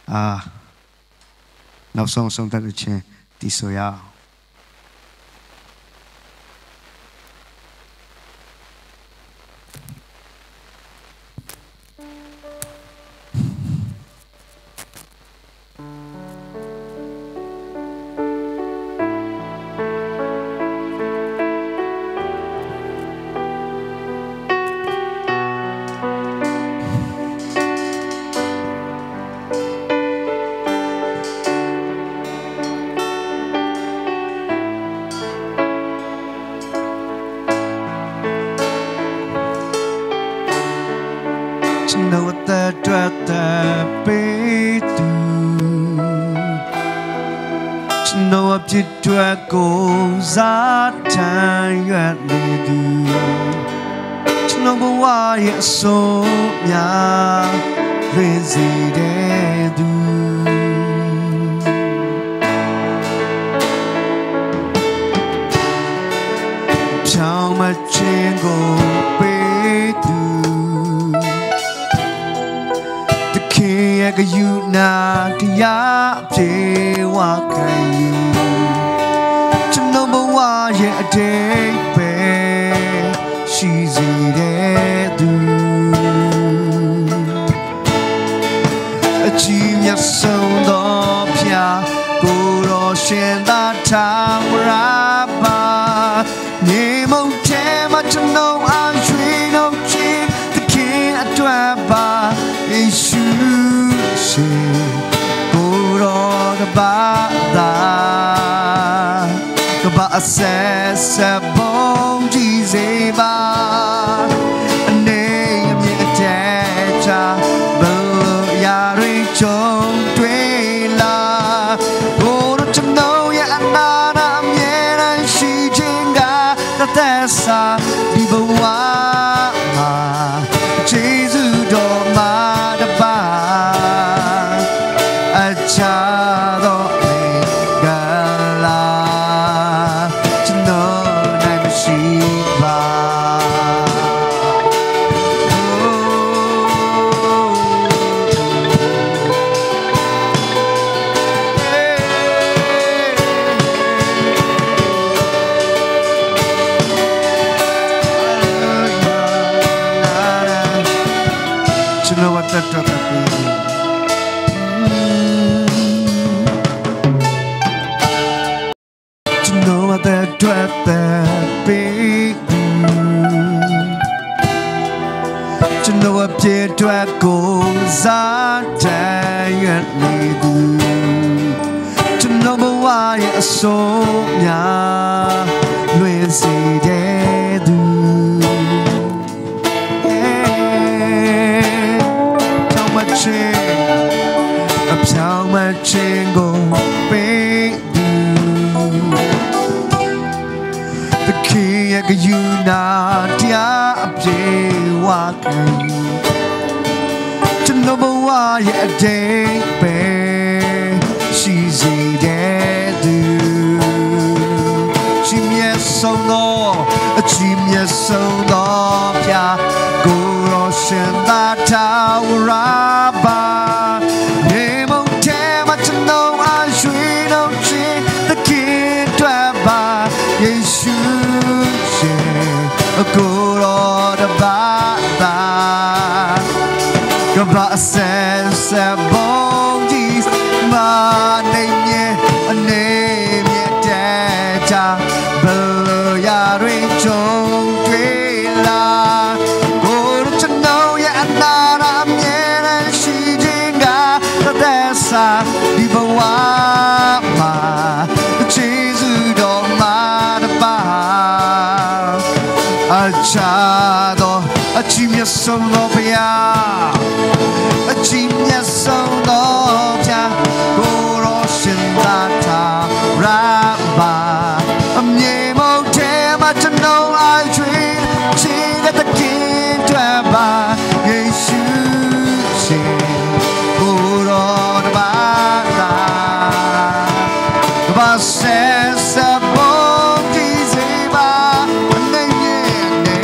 Now song that the Chen, Tisoya. Know what the dread that be do. Know what the dread goes out time you at me do. Know why it's so ya lazy they do. How much go be do. You not ya pay what can you to number one yet a day pay she's a do achieve your sound of ya go shen that time rabba name of tema to know I'm sweet no cheek the king at Drabba issue Guru Bada Gaba says a bone Jizeba Name Yetacha Yari Chong Twila Guru to know Yanana Miena Shi Jinga Tatessa Bibawa Jesus Doma Chado Gala to know I'm Shiva. To know what that အတွက်သက်ပေးကျွန်တော်အပြည့်အတွက်ကိုစားတန်ရွက်နေသူကျွန်တော်ဘဝရဲ့အဆုံးများလွင်စေတဲ့သူကြောင့်မချင်အဖြောင်းမချင်ကိုပေးသူသခင်ရဲ့ကယူနာတရားအပြည့်ဝခံကျွန်တော်ဘဝရဲ့အတိတ်ပဲရှိစေတဲ့သူချီးမြတ်ဆုံးသောအချီးမြတ်ဆုံးသောဖျားကိုယ်တော်ရှင်သာထာဝရပါနေမုန်ထဲမှာကျွန်တော်အရွှေတော်ချင်းသခင်တွေ့ပါယေရှုရှင်ကိုယ်တော်တပါတာကဘာဆန်ဆန်ဘုံကြီးမာနေမြဲအနေမြဲတဲ့ချာဘယ်ရာတွေကြုံတွေ့လာကိုယ်ကျွန်တော်ရဲ့အနာရမြဲတဲ့ရှိခြင်းကသက်သာဒီဘဝမှာခြေစွတော်မှာတပါအချာတော်အချီးမြတ်ဆုံးတော်ဘုရားအချီးမြတ်ဆုံးတော်ဘုရားကိုယ်တော်ရှင်သာထာဝရပါအမြဲမုန်ထဲမှာကျွန်တော်အချွေချီးတဲ့သခင်တွေ့ပါယေရှုရှင်ကိုယ်တော်တပါတာကဘာဆန်စပေါ်ဒီစေပါအနေနဲ့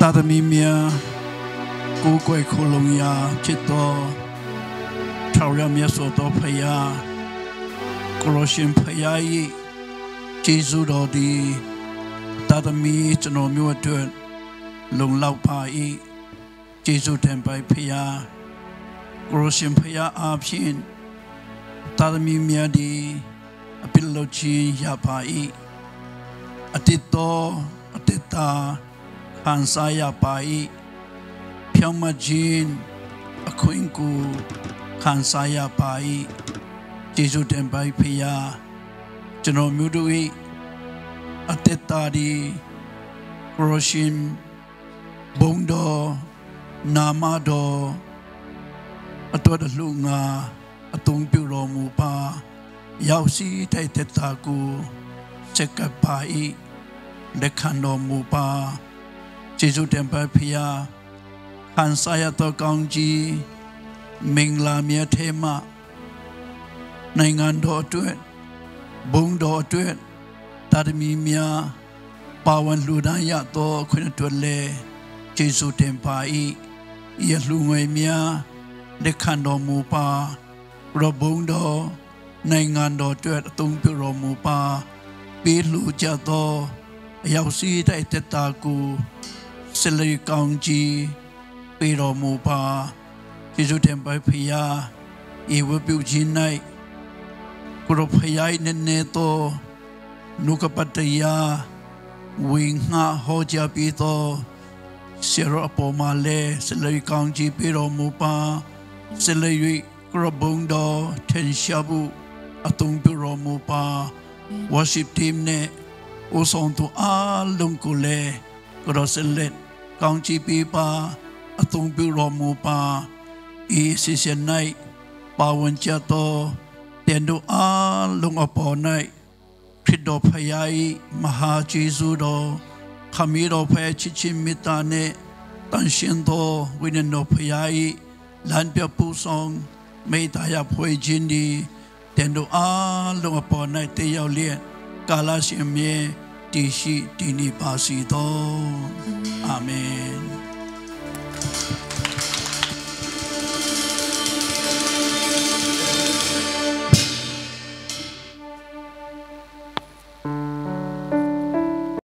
သာသမီများကိုယ်ကိုယ်ခိုလုံရာဖြစ်တော်ထာဝရမြတ်စွာသောဖယားကိုရရှင်ဖယား၏ကျေးဇူးတော်သည်သာသမီကျွန်တော်မျိုးအတွက်လုံလောက်ပါ၏ကျေးဇူးတင်ပါဖယားကိုရရှင်ဖယားအားဖြင့်သာသမီများသည်အပြစ်လုပ်ခြင်းရပါ၏အတ္တတော်အတ္တခံစားရပါ၏ဖြောင့်မတ်ခြင်းအခွင့်ကိုခံစားရပါ၏ကျေးဇူးတင်ပါဖယားကျွန်တော်မျိုးတို့၏အတ္တဒီခရရှင်ဘုံတော်နာမတော်အတော်တလူငါအသုံးပြုတော်မူပါရောက်ရှိတဲ့တတကိုစက်ကပ်ပါ၏လက်ခံတော်မူပါကျေးဇူးတင်ပါဖယားခံစားရသောကောင်းကြီးမင်္ဂလာမြတ်ထဲမှနိုင်ငံတော်အတွက်ဘုံတော်အတွက်တာသမီများပါဝင်လူတိုင်းရသောခွင့်အတွက်လည်းကျေးဇူးတင်ပါ၏ယလူငွေများလက်ခံတော်မူပါရဘုံတော်နိုင်ငံတော်အတွက်အသုံးပြုတော်မူပါပေးလူကြသောအရောက်စီးတဲ့တက်တာကိုစလီကောင်းကြီးပေးတော်မူပါကျေးဇူးတင်ပါဖယားဤဝပြုခြင်း၌ကိုရဖယားနေသောနုကပတယာဝိငှဟောကြားပြီးသောဆေရအပေါ်မှာလဲစလီကောင်းကြီးပေးတော်မူပါစလီကရဘုံတော်ထင်ရှားမှုအသုံးပြုတော်မူပါ worship team နဲ့ဦးဆောင်သူအားလုံးကိုလည်းကိုရစလက်ကောင်းချီးပေးပါအသုံးပြုတော်မူပါဤစီစဉ်၌ပါဝင်ကြသောတင်တို့အားလုံးအပေါ်၌ခရစ်တော်ဖယား၏မဟာကျေးဇူးတော်ခမည်းတော်ဖယားချစ်ချင်းမေတ္တာနှင့်တန်ရှင်သောဝိညာဉ်တော်ဖယား၏လမ်းပြပူဆောင် မေတ္တာရဖွေခြင်းဒီတင်တို့အားလုံးအပေါ်၌တည်ရောက်လျက်ကာလရှင်မြဲတည်ရှိတည်နေပါစေသောအာမင်